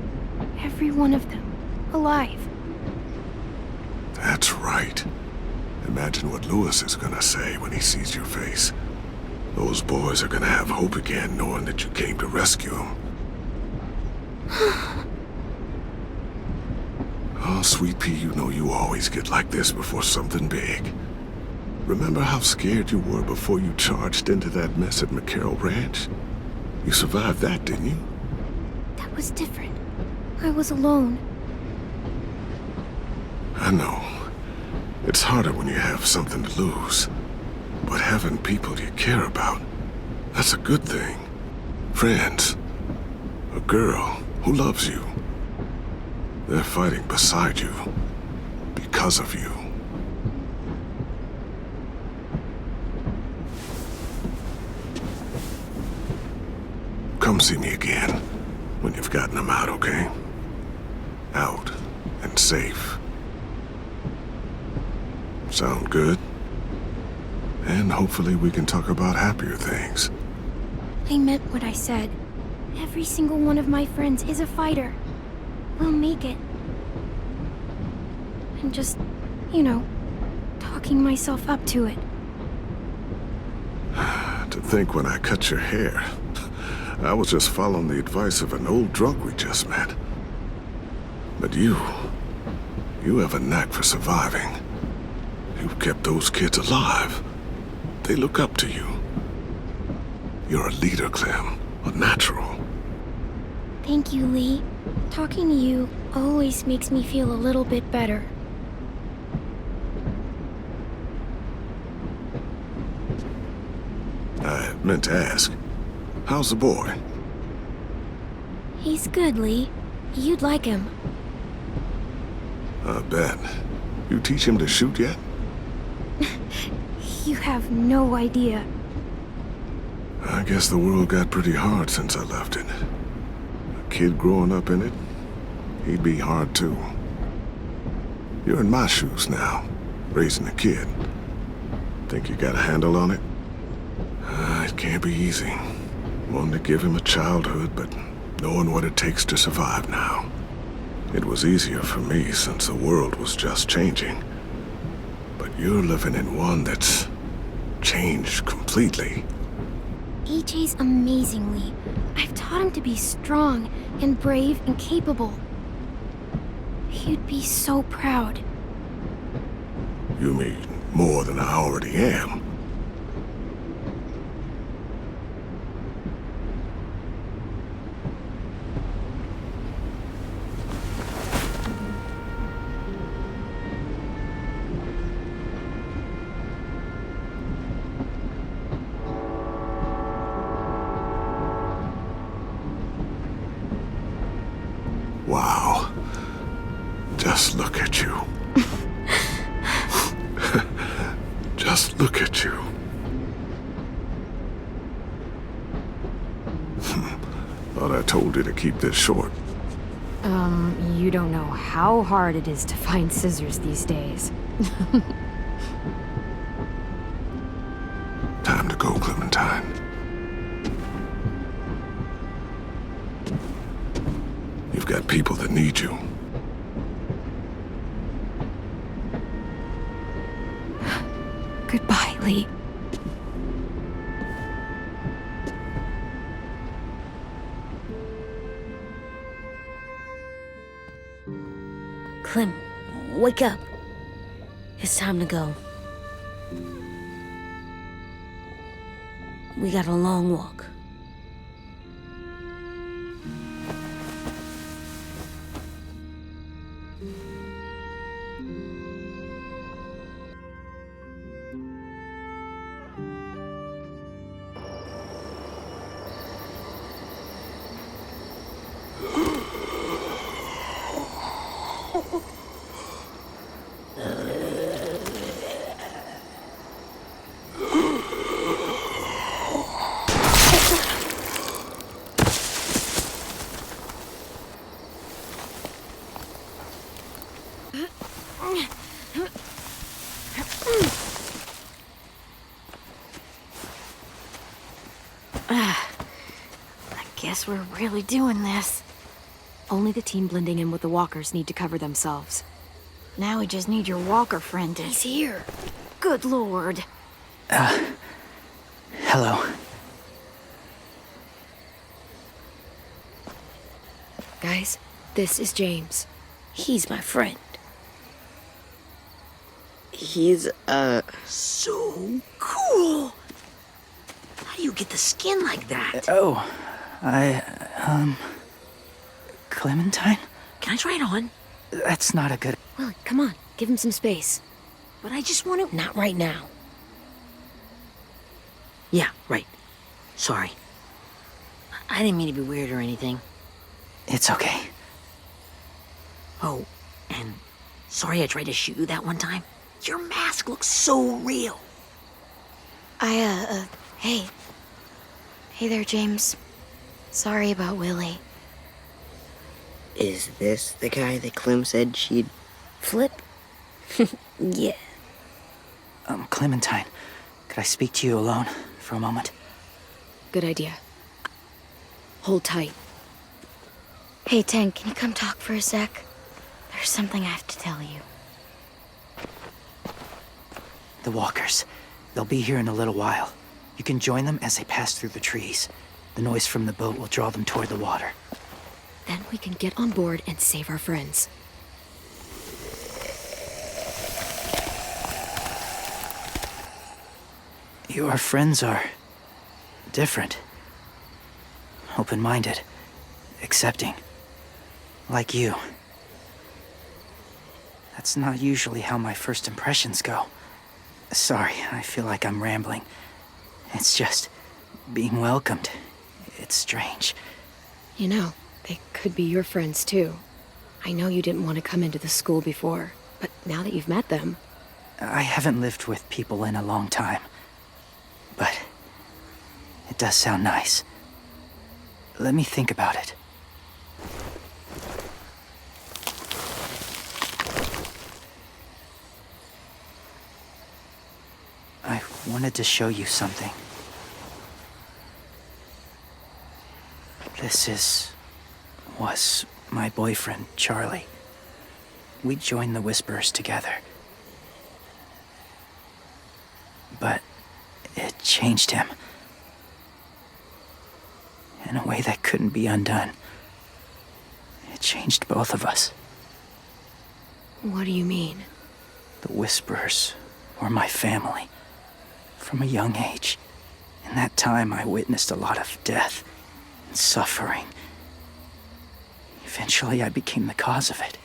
Every one of them. Alive. That's right. Imagine what Lewis is gonna say when he sees your face. Those boys are gonna have hope again knowing that you came to rescue them. Oh, Sweet Pea, you know you always get like this before something big. Remember how scared you were before you charged into that mess at McCarroll Ranch? You survived that, didn't you? That was different. I was alone. I know. It's harder when you have something to lose. But having people you care about, that's a good thing. Friends. A girl who loves you. They're fighting beside you. Because of you. Come see me again when you've gotten them out, okay? Out and safe. Sound good? And hopefully we can talk about happier things. I meant what I said. Every single one of my friends is a fighter. We'll make it. I'm just, you know, talking myself up to it. To think when I cut your hair, I was just following the advice of an old drunk we just met. But you have a knack for surviving. You've kept those kids alive. They look up to you. You're a leader, Clem. A natural. Thank you, Lee. Talking to you always makes me feel a little bit better. I meant to ask, how's the boy? He's good, Lee. You'd like him. I bet. You teach him to shoot yet? You have no idea. I guess the world got pretty hard since I left it. A kid growing up in it, he'd be hard too. You're in my shoes now, raising a kid. Think you got a handle on it? It can't be easy. Wanting to give him a childhood, but knowing what it takes to survive now. It was easier for me since the world was just changing. But you're living in one that's changed completely. AJ's amazingly. I've taught him to be strong and brave and capable. He'd be so proud. You mean more than I already am? Wow. Just look at you. Just look at you. Thought I told you to keep this short. You don't know how hard it is to find scissors these days. Time to go, Clementine. You've got people that need you. Goodbye, Lee. Clem, wake up. It's time to go. We got a long walk. Guess we're really doing this. Only the team blending in with the walkers need to cover themselves. Now we just need your walker friend to... He's here. Good lord. Hello. Guys, this is James. He's my friend. He's, So cool! How do you get the skin like that? Oh, Clementine? Can I try it on? That's not a good... Willie, come on, give him some space. But I just want to... Not right now. Yeah, right. Sorry. I didn't mean to be weird or anything. It's okay. Oh, and sorry I tried to shoot you that one time. Your mask looks so real. Hey. Hey there, James. Sorry about Willie. is this the guy that Clem said she'd... Flip? Yeah. Clementine, could I speak to you alone for a moment? Good idea. Hold tight. Hey, Tank, can you come talk for a sec? There's something I have to tell you. The walkers. They'll be here in a little while. You can join them as they pass through the trees. The noise from the boat will draw them toward the water. Then we can get on board and save our friends. Your friends are... different. Open-minded. Accepting. Like you. That's not usually how my first impressions go. Sorry, I feel like I'm rambling. It's just... being welcomed. It's strange. You know, they could be your friends too. I know you didn't want to come into the school before, but now that you've met them... I haven't lived with people in a long time. But... it does sound nice. Let me think about it. I wanted to show you something. was my boyfriend, Charlie. We joined the Whisperers together. But it changed him. In a way that couldn't be undone. It changed both of us. What do you mean? The Whisperers were my family. From a young age. In that time, I witnessed a lot of death and suffering. Eventually, I became the cause of it.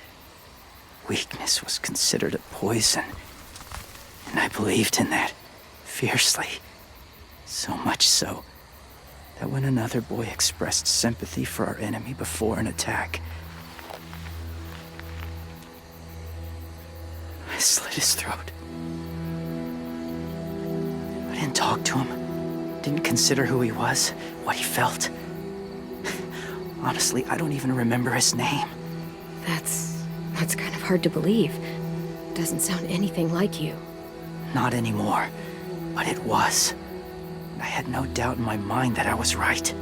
Weakness was considered a poison. And I believed in that, fiercely. So much so, that when another boy expressed sympathy for our enemy before an attack, I slit his throat. I didn't talk to him, didn't consider who he was, what he felt. Honestly, I don't even remember his name. That's kind of hard to believe. Doesn't sound anything like you. Not anymore, but it was. I had no doubt in my mind that I was right.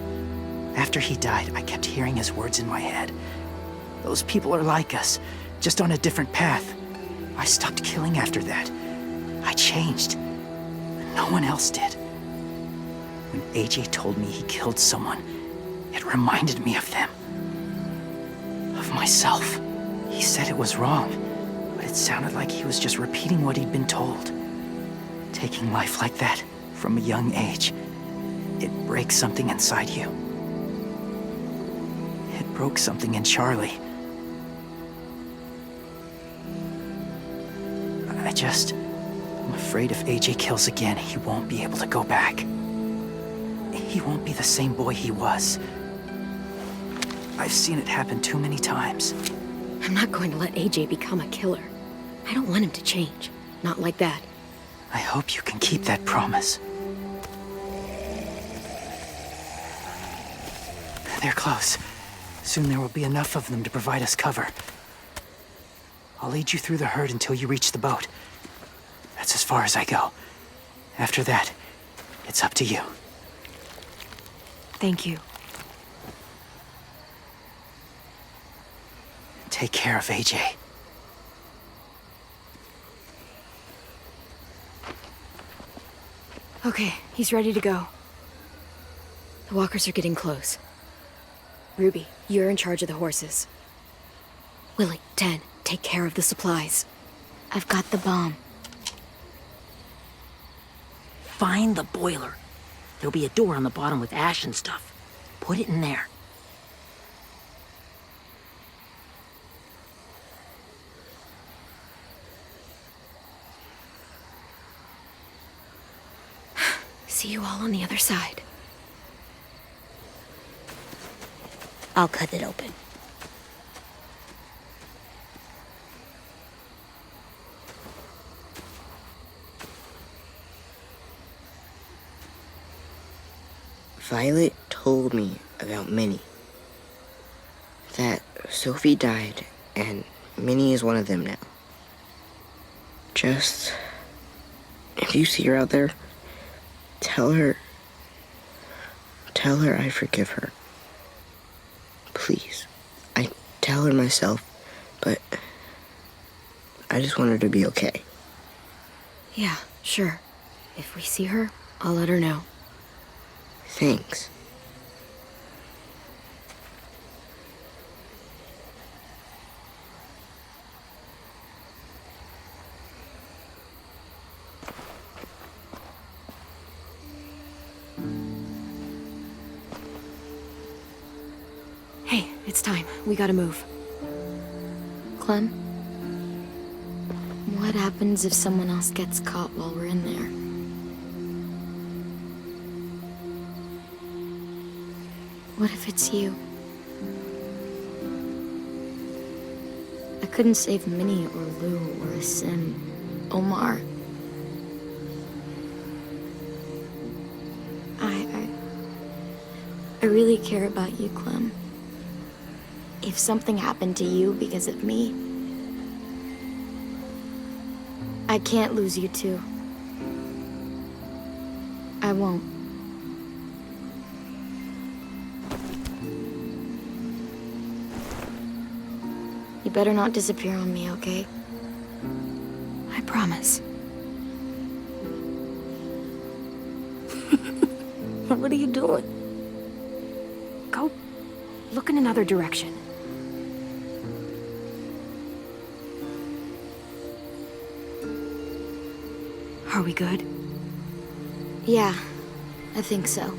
After he died, I kept hearing his words in my head. Those people are like us, just on a different path. I stopped killing after that. I changed. But no one else did. When AJ told me he killed someone, it reminded me of them. Of myself. He said it was wrong, but it sounded like he was just repeating what he'd been told. Taking life like that, from a young age, it breaks something inside you. It broke something in Charlie. I'm afraid if AJ kills again, he won't be able to go back. He won't be the same boy he was. I've seen it happen too many times. I'm not going to let AJ become a killer. I don't want him to change. Not like that. I hope you can keep that promise. They're close. Soon there will be enough of them to provide us cover. I'll lead you through the herd until you reach the boat. That's as far as I go. After that, it's up to you. Thank you. Take care of AJ. Okay, he's ready to go. The walkers are getting close. Ruby, you're in charge of the horses. Willie, Ten, take care of the supplies. I've got the bomb. Find the boiler. There'll be a door on the bottom with ash and stuff. Put it in there. See you all on the other side. I'll cut it open. Violet told me about Minnie. That Sophie died, and Minnie is one of them now. Just, if you see her out there, tell her I forgive her. Please. I tell her myself, but I just want her to be okay. Yeah, sure. If we see her, I'll let her know. Thanks. Hey, it's time. We gotta move. Clem? What happens if someone else gets caught while we're in there? What if it's you? I couldn't save Minnie or Lou or Sim. Omar. I really care about you, Clem. If something happened to you because of me, I can't lose you too. I won't. You better not disappear on me, okay? I promise. What are you doing? Go look in another direction. Are we good? Yeah, I think so.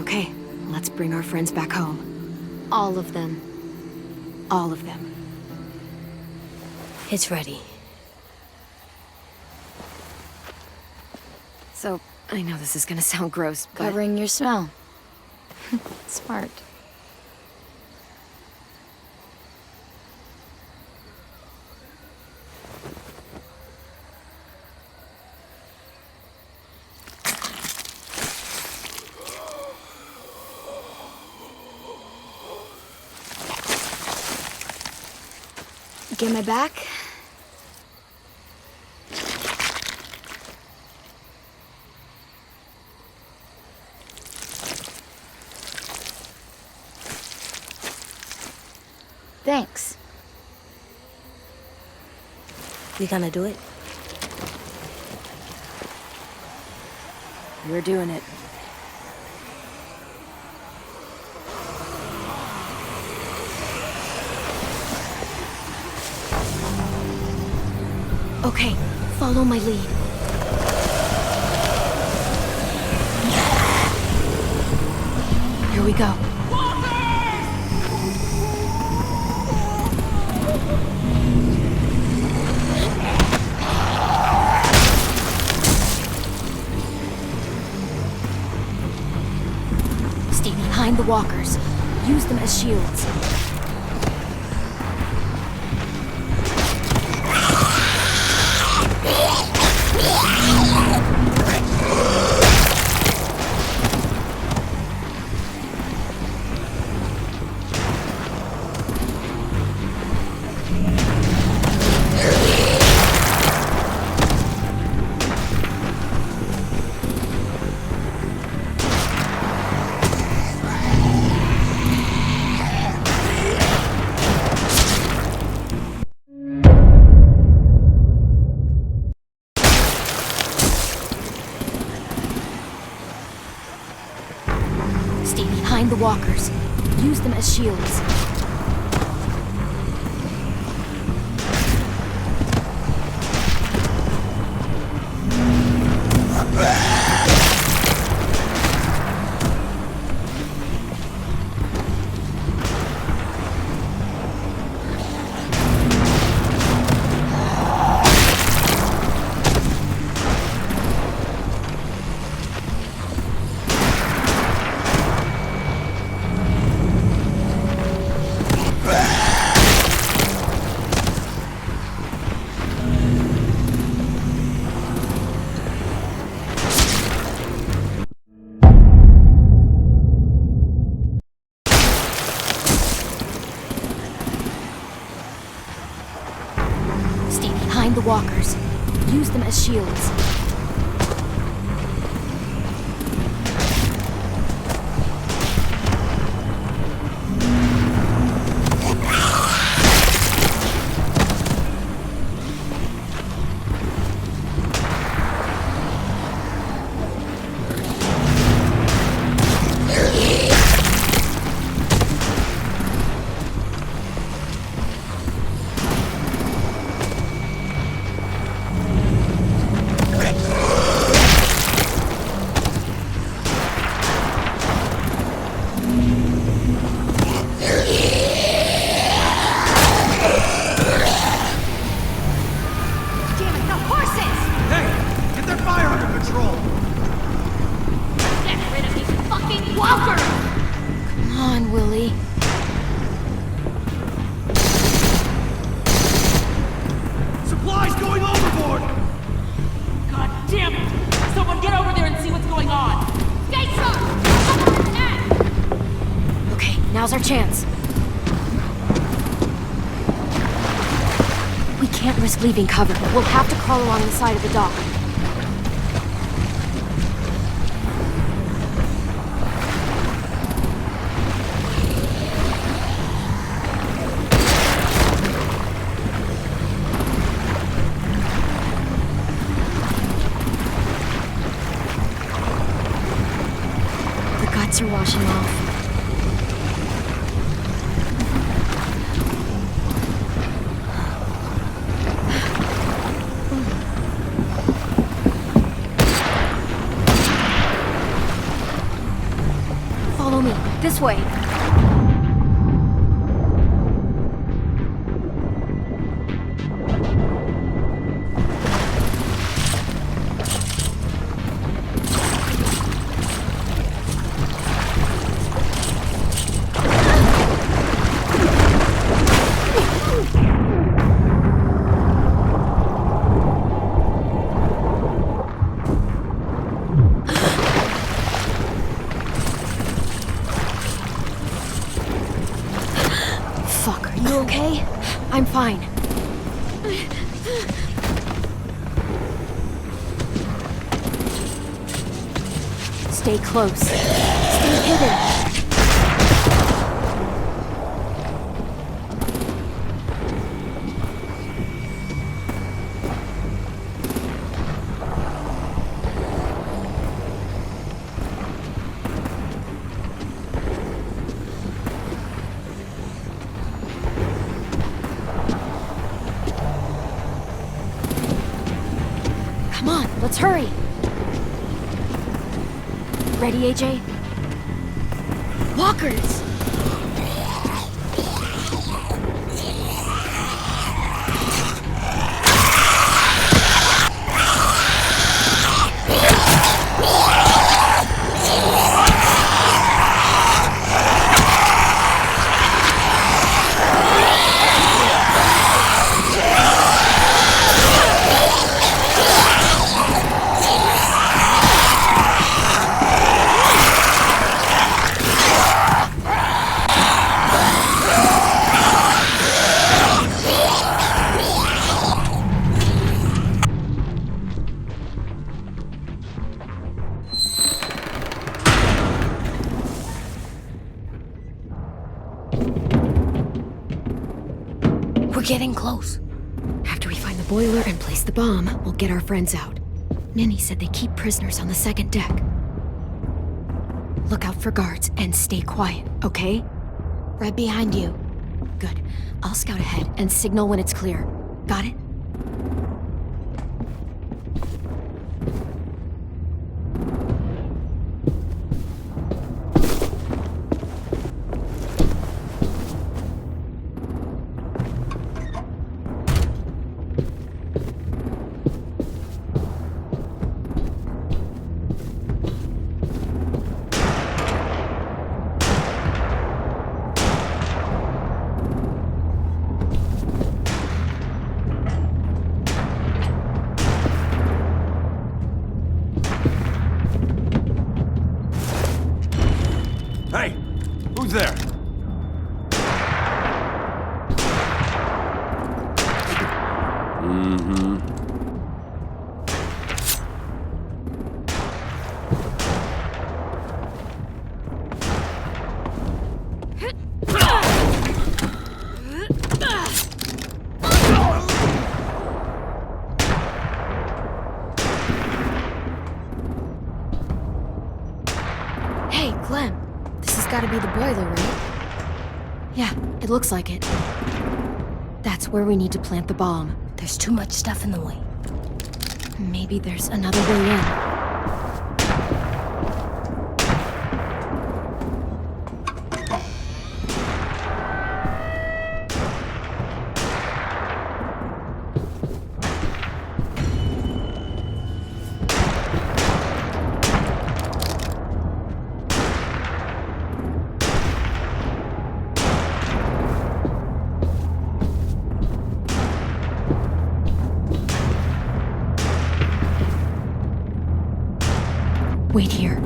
Okay, let's bring our friends back home. All of them. All of them. It's ready. So, I know this is gonna sound gross, but... Covering your smell. Smart. Get my back? Thanks. We gonna do it? We're doing it. Okay, follow my lead. Here we go. Stay behind the walkers. Use them as shields. Stay behind the walkers. Use them as shields. Stay behind the walkers. Use them as shields. Come on, Willie. Supplies going overboard! God damn it! Someone get over there and see what's going on! Stay sharp! Okay, now's our chance. We can't risk leaving cover. We'll have to crawl along the side of the dock. washing off. Follow me. This way. Fuck, are you okay? I'm fine. Stay close. Stay hidden. Come on, let's hurry. Ready, AJ? Walkers! We're getting close. After we find the boiler and place the bomb, we'll get our friends out. Ninny said they keep prisoners on the second deck. Look out for guards and stay quiet, okay? Right behind you. Good. I'll scout ahead and signal when it's clear. Got it? Hey! Who's there? Hey, Clem. This has got to be the boiler, right? Yeah, it looks like it. That's where we need to plant the bomb. There's too much stuff in the way. Maybe there's another way in. Wait here.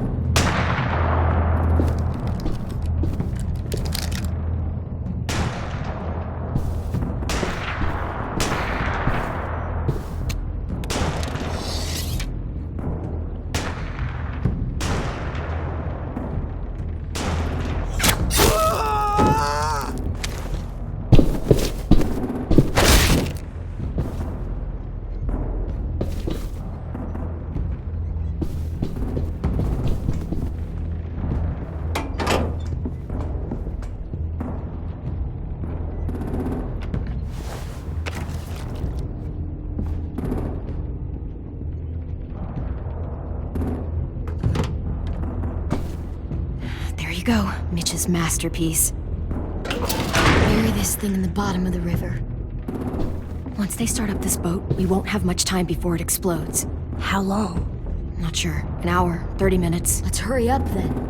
go, Mitch's masterpiece. Bury this thing in the bottom of the river. Once they start up this boat, we won't have much time before it explodes. How long? Not sure. An hour, 30 minutes. Let's hurry up then.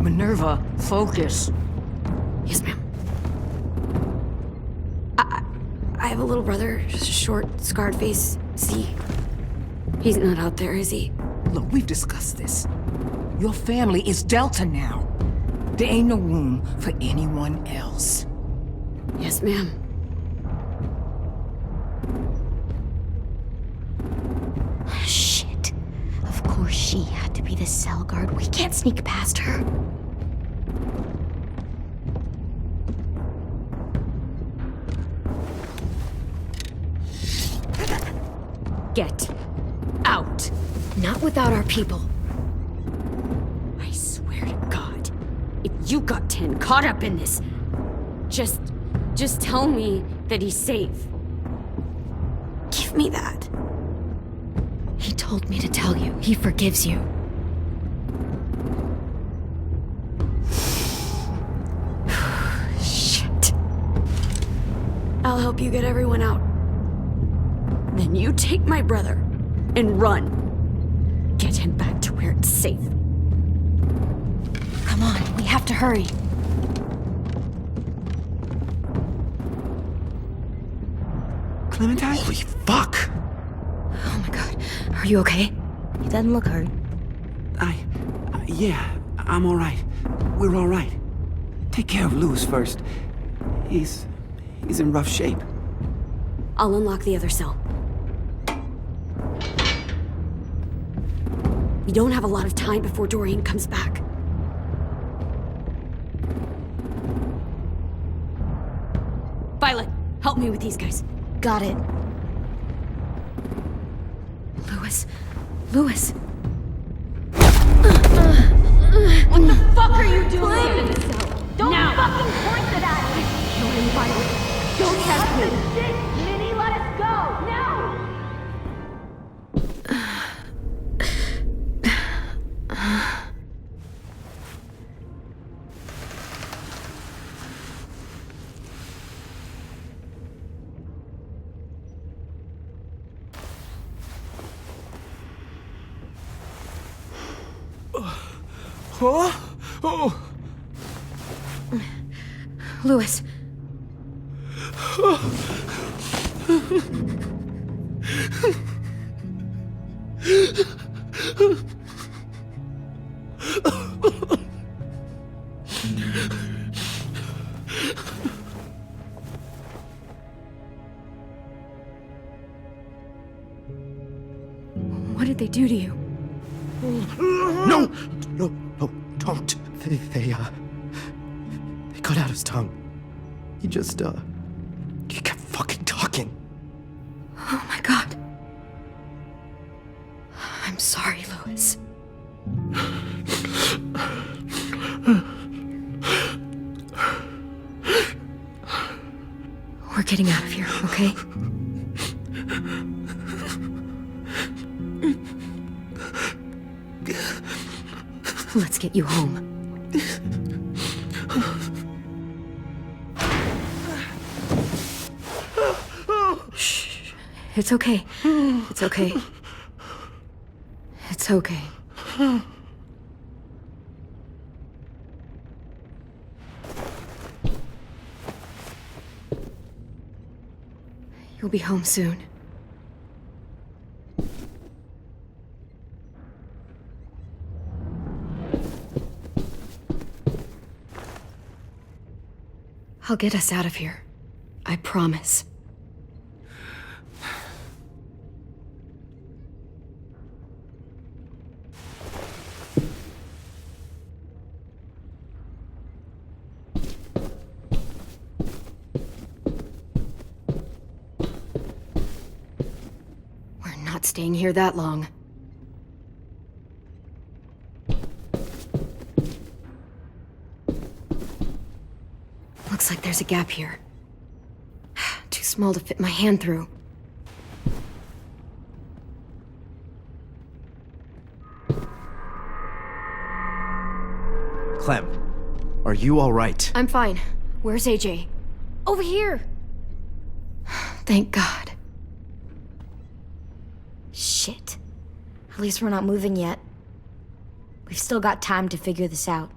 Minerva, focus. Yes, ma'am. I have a little brother, short, scarred face. See? He's not out there, is he? Look, we've discussed this. Your family is Delta now. There ain't no room for anyone else. Yes, ma'am. Shit. Of course she had to be the cell guard. We can't sneak past her. Get out. Not without our people. I swear to God, if you got 10 caught up in this, just tell me that he's safe. Give me that. He told me to tell you. He forgives you. Shit. I'll help you get everyone out. Then you take my brother and run. Get him back to where it's safe. Come on, we have to hurry. Clementine? Holy fuck! Oh my god. Are you okay? He doesn't look hurt. Yeah, I'm alright. We're alright. Take care of Louis first. He's in rough shape. I'll unlock the other cell. We don't have a lot of time before Dorian comes back. Violet, help me with these guys. Got it. Louis. Louis. What the fuck are you doing? Don't fucking point it at me! Kill him, Violet. Don't test me. Shit, Minnie, let us go! Now! Huh? Oh! Louis. What did they do to you? No, don't. They cut out his tongue. He just, he kept fucking talking. Oh my god. I'm sorry, Louis. We're getting out of here, okay? Let's get you home. Shh. It's okay. It's okay. It's okay. You'll be home soon. I'll get us out of here. I promise. We're not staying here that long. Looks like there's a gap here. Too small to fit my hand through. Clem, are you all right? I'm fine. Where's AJ? Over here! Thank God. Shit. At least we're not moving yet. We've still got time to figure this out.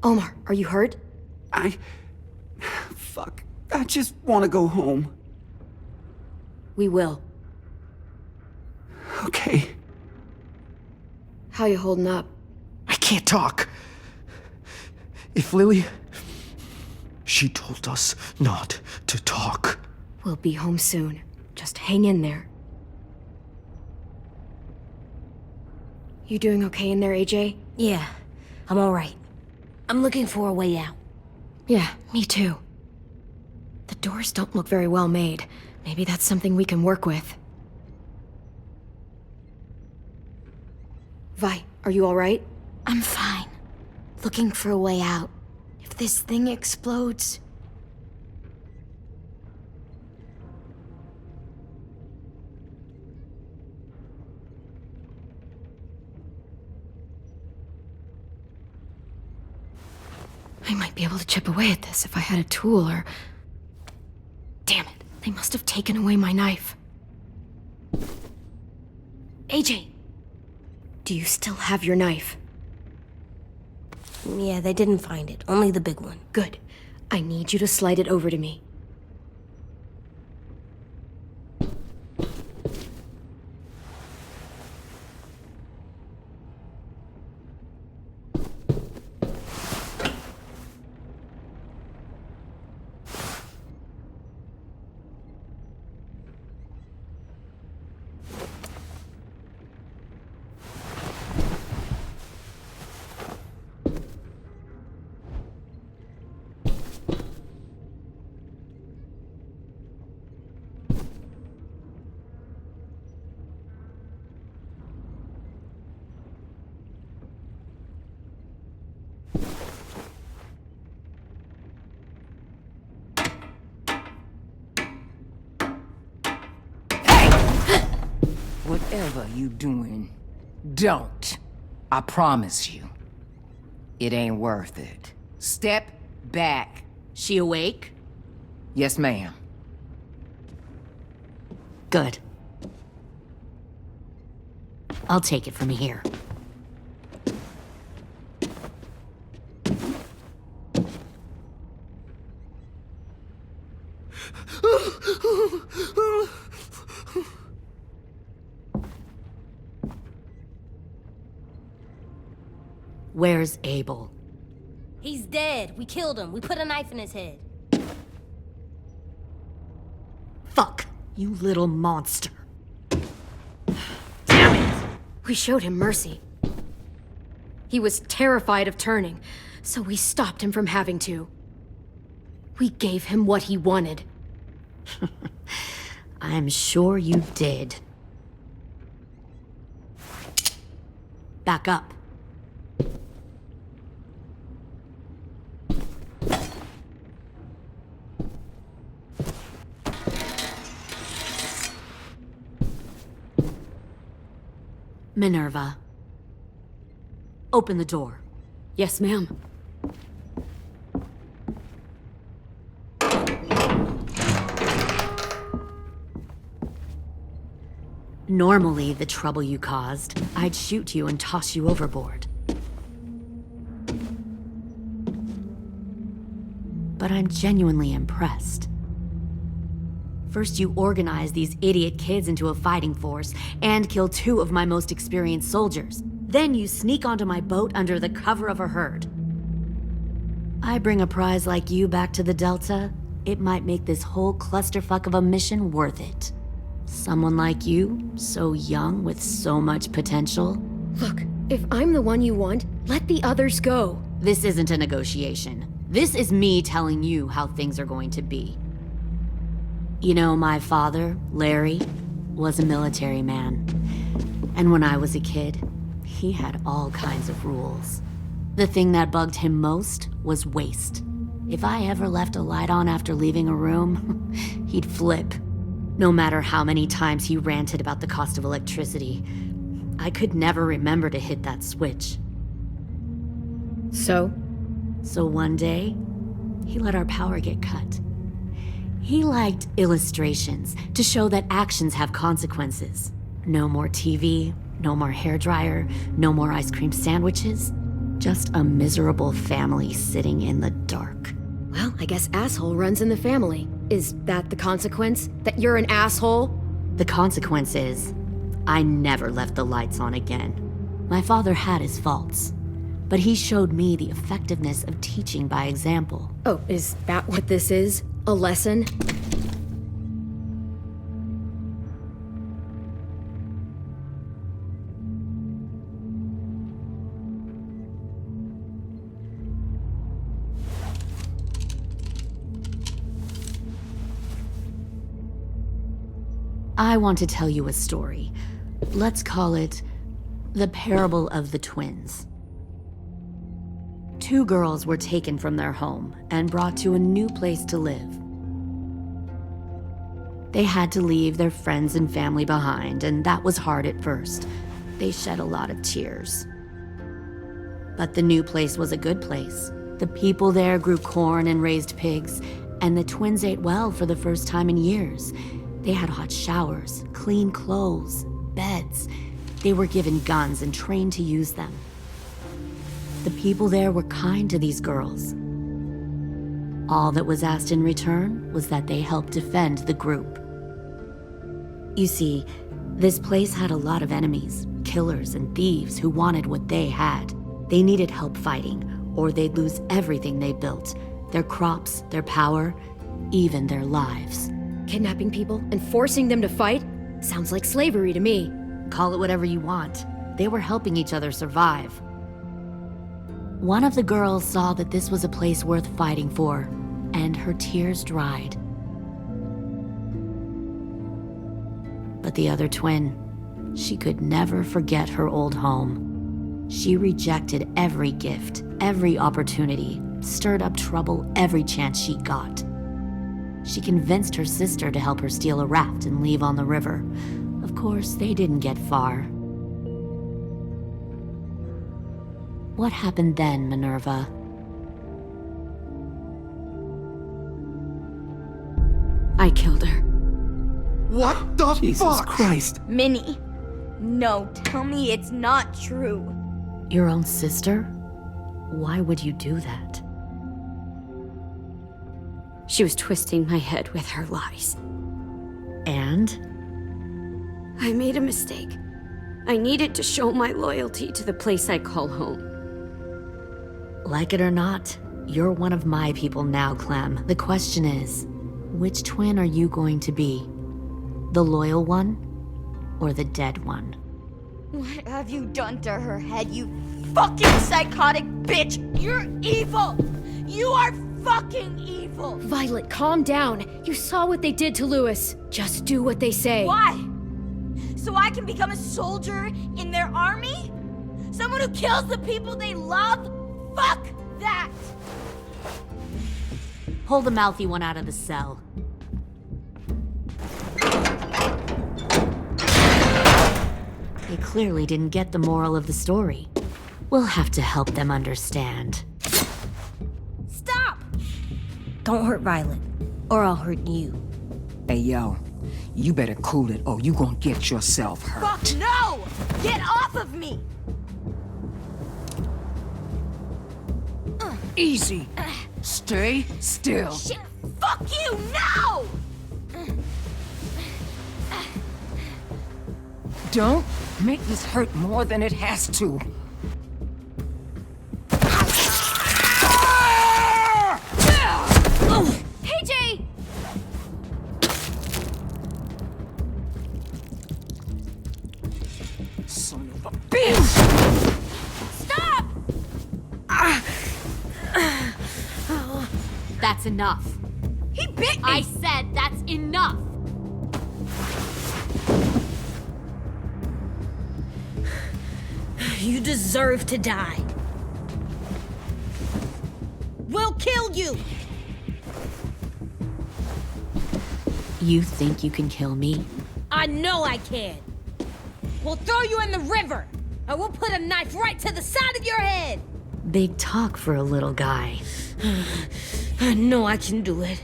Omar, are you hurt? Fuck. I just want to go home. We will. Okay. How you holding up? I can't talk. If Lily... She told us not to talk. We'll be home soon. Just hang in there. You doing okay in there, AJ? Yeah, I'm alright. I'm looking for a way out. Yeah, me too. The doors don't look very well made. Maybe that's something we can work with. Vi, are you alright? I'm fine. Looking for a way out. If this thing explodes... I might be able to chip away at this if I had a tool or... Damn it, they must have taken away my knife. AJ! Do you still have your knife? Yeah, they didn't find it. Only the big one. Good. I need you to slide it over to me. Whatever you doing, don't. I promise you. It ain't worth it. Step back. She awake? Yes, ma'am. Good. I'll take it from here. Where's Abel? He's dead. We killed him. We put a knife in his head. Fuck, you little monster. Damn it! We showed him mercy. He was terrified of turning, so we stopped him from having to. We gave him what he wanted. I'm sure you did. Back up. Minerva. Open the door. Yes, ma'am. Normally, the trouble you caused, I'd shoot you and toss you overboard. But I'm genuinely impressed. First, you organize these idiot kids into a fighting force and kill 2 of my most experienced soldiers. Then you sneak onto my boat under the cover of a herd. I bring a prize like you back to the Delta, it might make this whole clusterfuck of a mission worth it. Someone like you, so young with so much potential. Look, if I'm the one you want, let the others go. This isn't a negotiation. This is me telling you how things are going to be. You know, my father, Larry, was a military man. And when I was a kid, he had all kinds of rules. The thing that bugged him most was waste. If I ever left a light on after leaving a room, he'd flip. No matter how many times he ranted about the cost of electricity, I could never remember to hit that switch. So one day, he let our power get cut. He liked illustrations to show that actions have consequences. No more TV, no more hairdryer, no more ice cream sandwiches. Just a miserable family sitting in the dark. Well, I guess asshole runs in the family. Is that the consequence? That you're an asshole? The consequence is, I never left the lights on again. My father had his faults, but he showed me the effectiveness of teaching by example. Oh, is that what this is? A lesson? I want to tell you a story. Let's call it the Parable of the Twins. 2 girls were taken from their home and brought to a new place to live. They had to leave their friends and family behind, and that was hard at first. They shed a lot of tears. But the new place was a good place. The people there grew corn and raised pigs, and the twins ate well for the first time in years. They had hot showers, clean clothes, beds. They were given guns and trained to use them. The people there were kind to these girls. All that was asked in return was that they help defend the group. You see, this place had a lot of enemies, killers and thieves who wanted what they had. They needed help fighting, or they'd lose everything they built, their crops, their power, even their lives. Kidnapping people and forcing them to fight? Sounds like slavery to me. Call it whatever you want. They were helping each other survive. One of the girls saw that this was a place worth fighting for, and her tears dried. But the other twin, she could never forget her old home. She rejected every gift, every opportunity, stirred up trouble every chance she got. She convinced her sister to help her steal a raft and leave on the river. Of course, they didn't get far. What happened then, Minerva? I killed her. What the Jesus fuck? Christ. Minnie, no, tell me it's not true. Your own sister? Why would you do that? She was twisting my head with her lies. And? I made a mistake. I needed to show my loyalty to the place I call home. Like it or not, you're one of my people now, Clem. The question is, which twin are you going to be? The loyal one or the dead one? What have you done to her head, you fucking psychotic bitch? You're evil! You are fucking evil! Violet, calm down. You saw what they did to Louis. Just do what they say. Why? So I can become a soldier in their army? Someone who kills the people they love? Fuck that! Pull the mouthy one out of the cell. They clearly didn't get the moral of the story. We'll have to help them understand. Stop! Don't hurt Violet, or I'll hurt you. Hey, yo. You better cool it or you gonna get yourself hurt. Fuck no! Get off of me! Easy. Stay still. Shit! Fuck you! No! Don't make this hurt more than it has to. Hey, Jay! Son of a bitch! Stop! That's enough. He bit me! I said that's enough. You deserve to die. We'll kill you! You think you can kill me? I know I can. We'll throw you in the river, and we'll put a knife right to the side of your head. Big talk for a little guy. I know I can do it.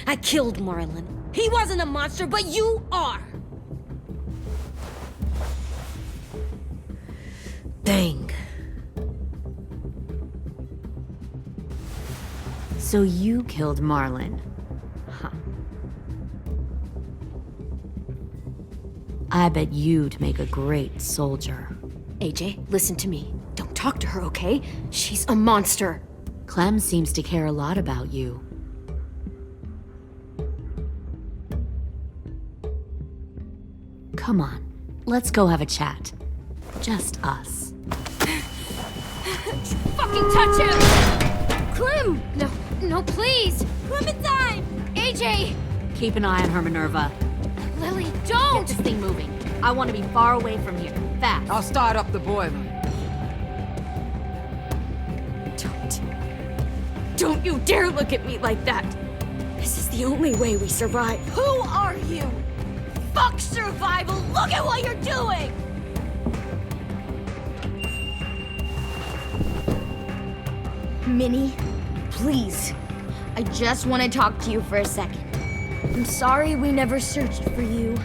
I killed Marlon. He wasn't a monster, but you are. Dang. So you killed Marlon. Huh. I bet you'd make a great soldier. AJ, listen to me. Don't talk to her, okay? She's a monster. Clem seems to care a lot about you. Come on, let's go have a chat. Just us. Fucking touch him! Clem! No, please! Clementine! AJ! Keep an eye on her, Minerva. Lily, don't! Get this thing moving. I want to be far away from here. Fast. I'll start up the boiler. Don't you dare look at me like that! This is the only way we survive. Who are you? Fuck survival! Look at what you're doing! Minnie, please. I just want to talk to you for a second. I'm sorry we never searched for you.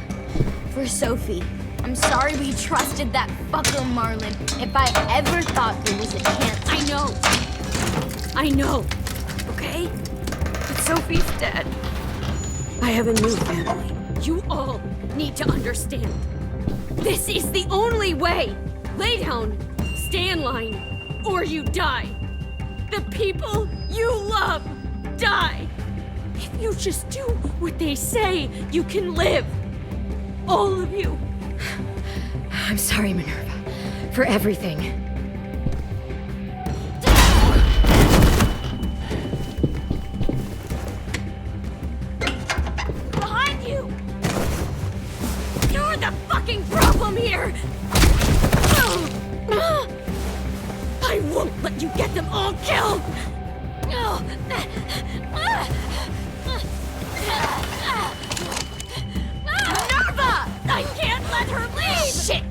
For Sophie. I'm sorry we trusted that fucker Marlon. If I ever thought there was a chance. I know. Okay? But Sophie's dead. I have a new family. You all need to understand. This is the only way. Lay down, stay in line, or you die. The people you love die. If you just do what they say, you can live. All of you. I'm sorry, Minerva, for everything. Behind you! You're the fucking problem here! I won't let you get them all killed! Minerva! I can't let her leave! Shit!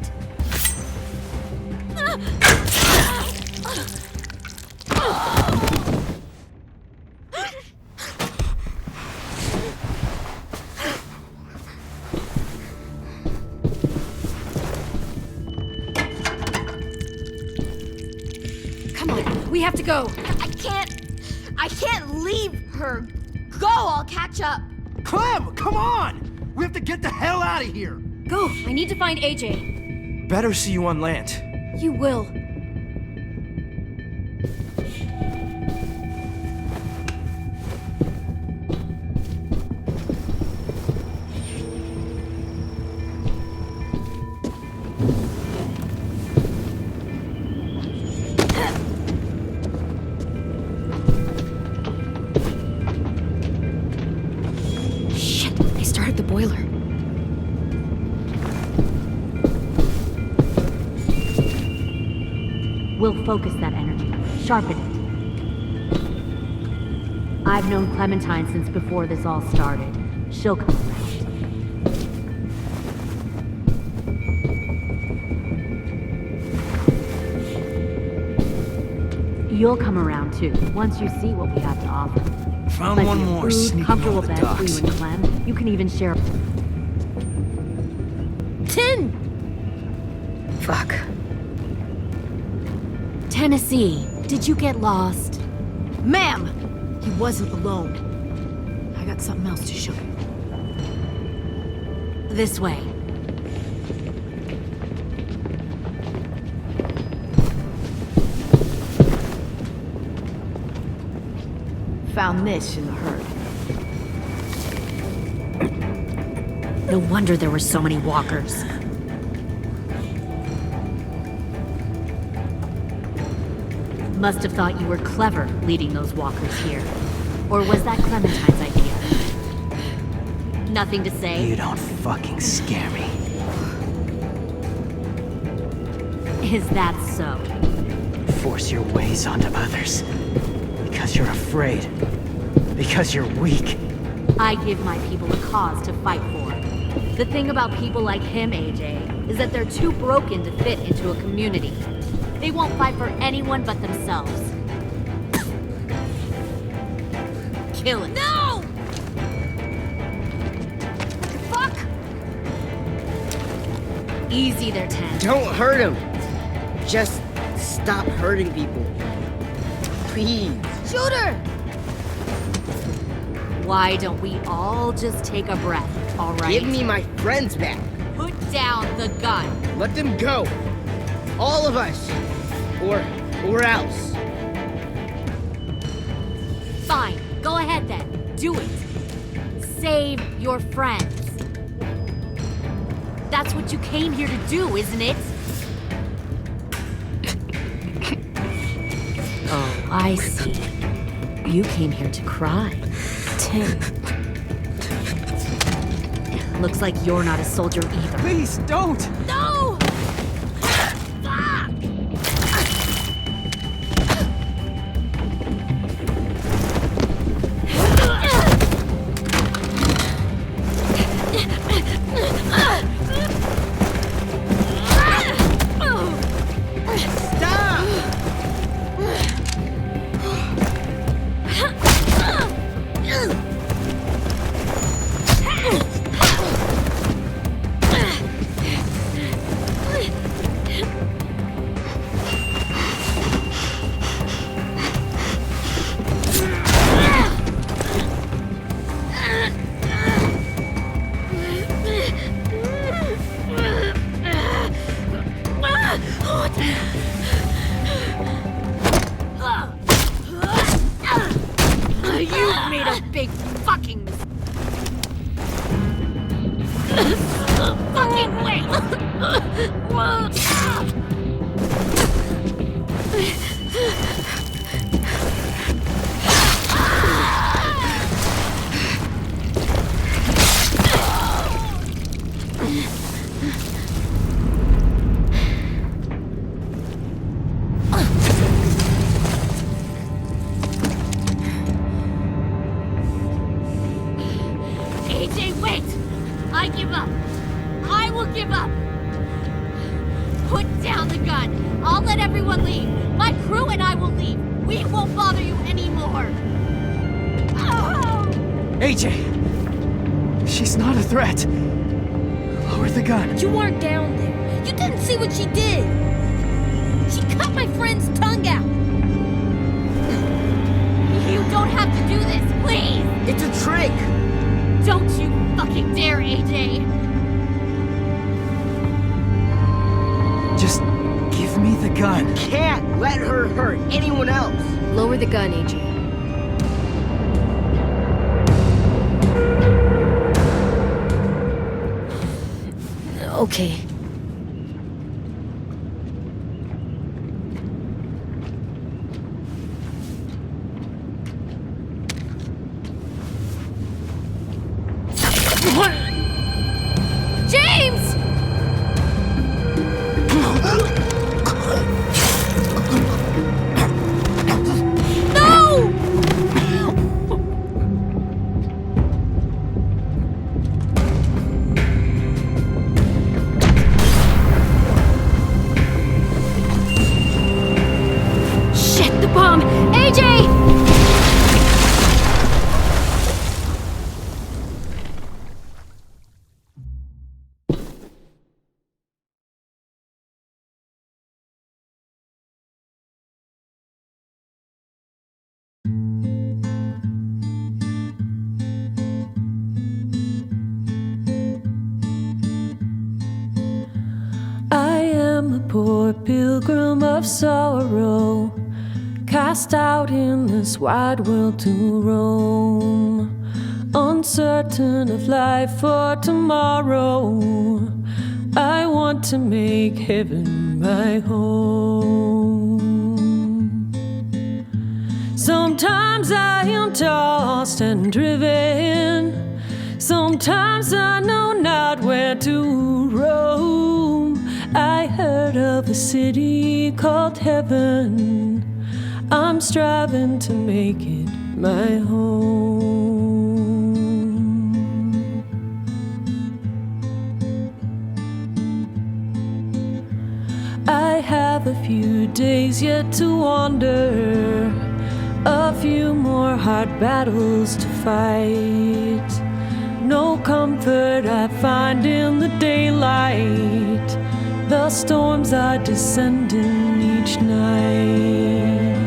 Come on, we have to go. I can't leave her. Go, I'll catch up. Clem, come on! We have to get the hell out of here! Go, I need to find AJ. Better see you on land. You will. Shit, they started the boiler. We'll focus that energy, sharpen it. I've known Clementine since before this all started. She'll come around. You'll come around too, once you see what we have to offer. Found Plenty one of more food, sneaking comfortable over the beds for docks. you and Clem. You can even share. 10! Fuck. Tennessee, did you get lost? Ma'am! He wasn't alone. I got something else to show you. This way. Found this in the herd. No wonder there were so many walkers. Must have thought you were clever leading those walkers here. Or was that Clementine's idea? Nothing to say? You don't fucking scare me. Is that so? Force your ways onto others. Because you're afraid. Because you're weak. I give my people a cause to fight for. The thing about people like him, AJ, is that they're too broken to fit into a community. They won't fight for anyone but themselves. Kill it. No! Fuck! Easy there, 10. Don't hurt him. Just stop hurting people. Please. Shoot her! Why don't we all just take a breath, all right? Give me my friends back. Put down the gun. Let them go. All of us. Or else. Fine. Go ahead then. Do it. Save your friends. That's what you came here to do, isn't it? Oh, I see. You came here to cry. Tim. Looks like you're not a soldier either. Please, don't! No! You've made a big fucking mistake. Fucking wait! AJ, wait! I give up. I will give up. Put down the gun. I'll let everyone leave. My crew and I will leave. We won't bother you anymore. AJ! She's not a threat. Lower the gun. You weren't down there. You didn't see what she did. She cut my friend's tongue out. You don't have to do this, please! It's a trick! Don't you fucking dare, AJ! Just give me the gun. Can't let her hurt anyone else. Lower the gun, AJ. Okay. James! No! Shit, the bomb! AJ! I am a poor pilgrim of sorrow, cast out in this wide world to roam, uncertain of life for tomorrow. I want to make heaven my home. Sometimes I am tossed and driven, sometimes I know not where to roam. I heard of a city called heaven. I'm striving to make it my home. I have a few days yet to wander, a few more hard battles to fight. No comfort I find in the daylight. The storms are descending each night.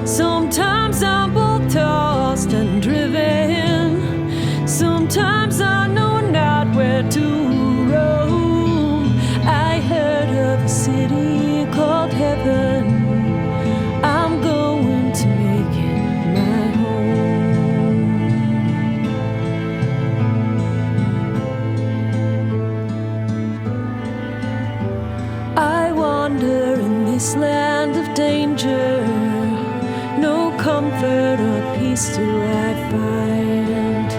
Sometimes I'm both tossed and driven. Sometimes I know not where to roam. I heard of a city called heaven. I'm going to make it my home. I wander in this land of danger. No comfort or peace do I find.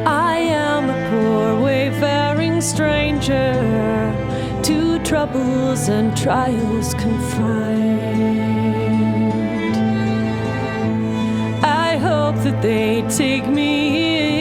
I am a poor wayfaring stranger, to troubles and trials confined. I hope that they take me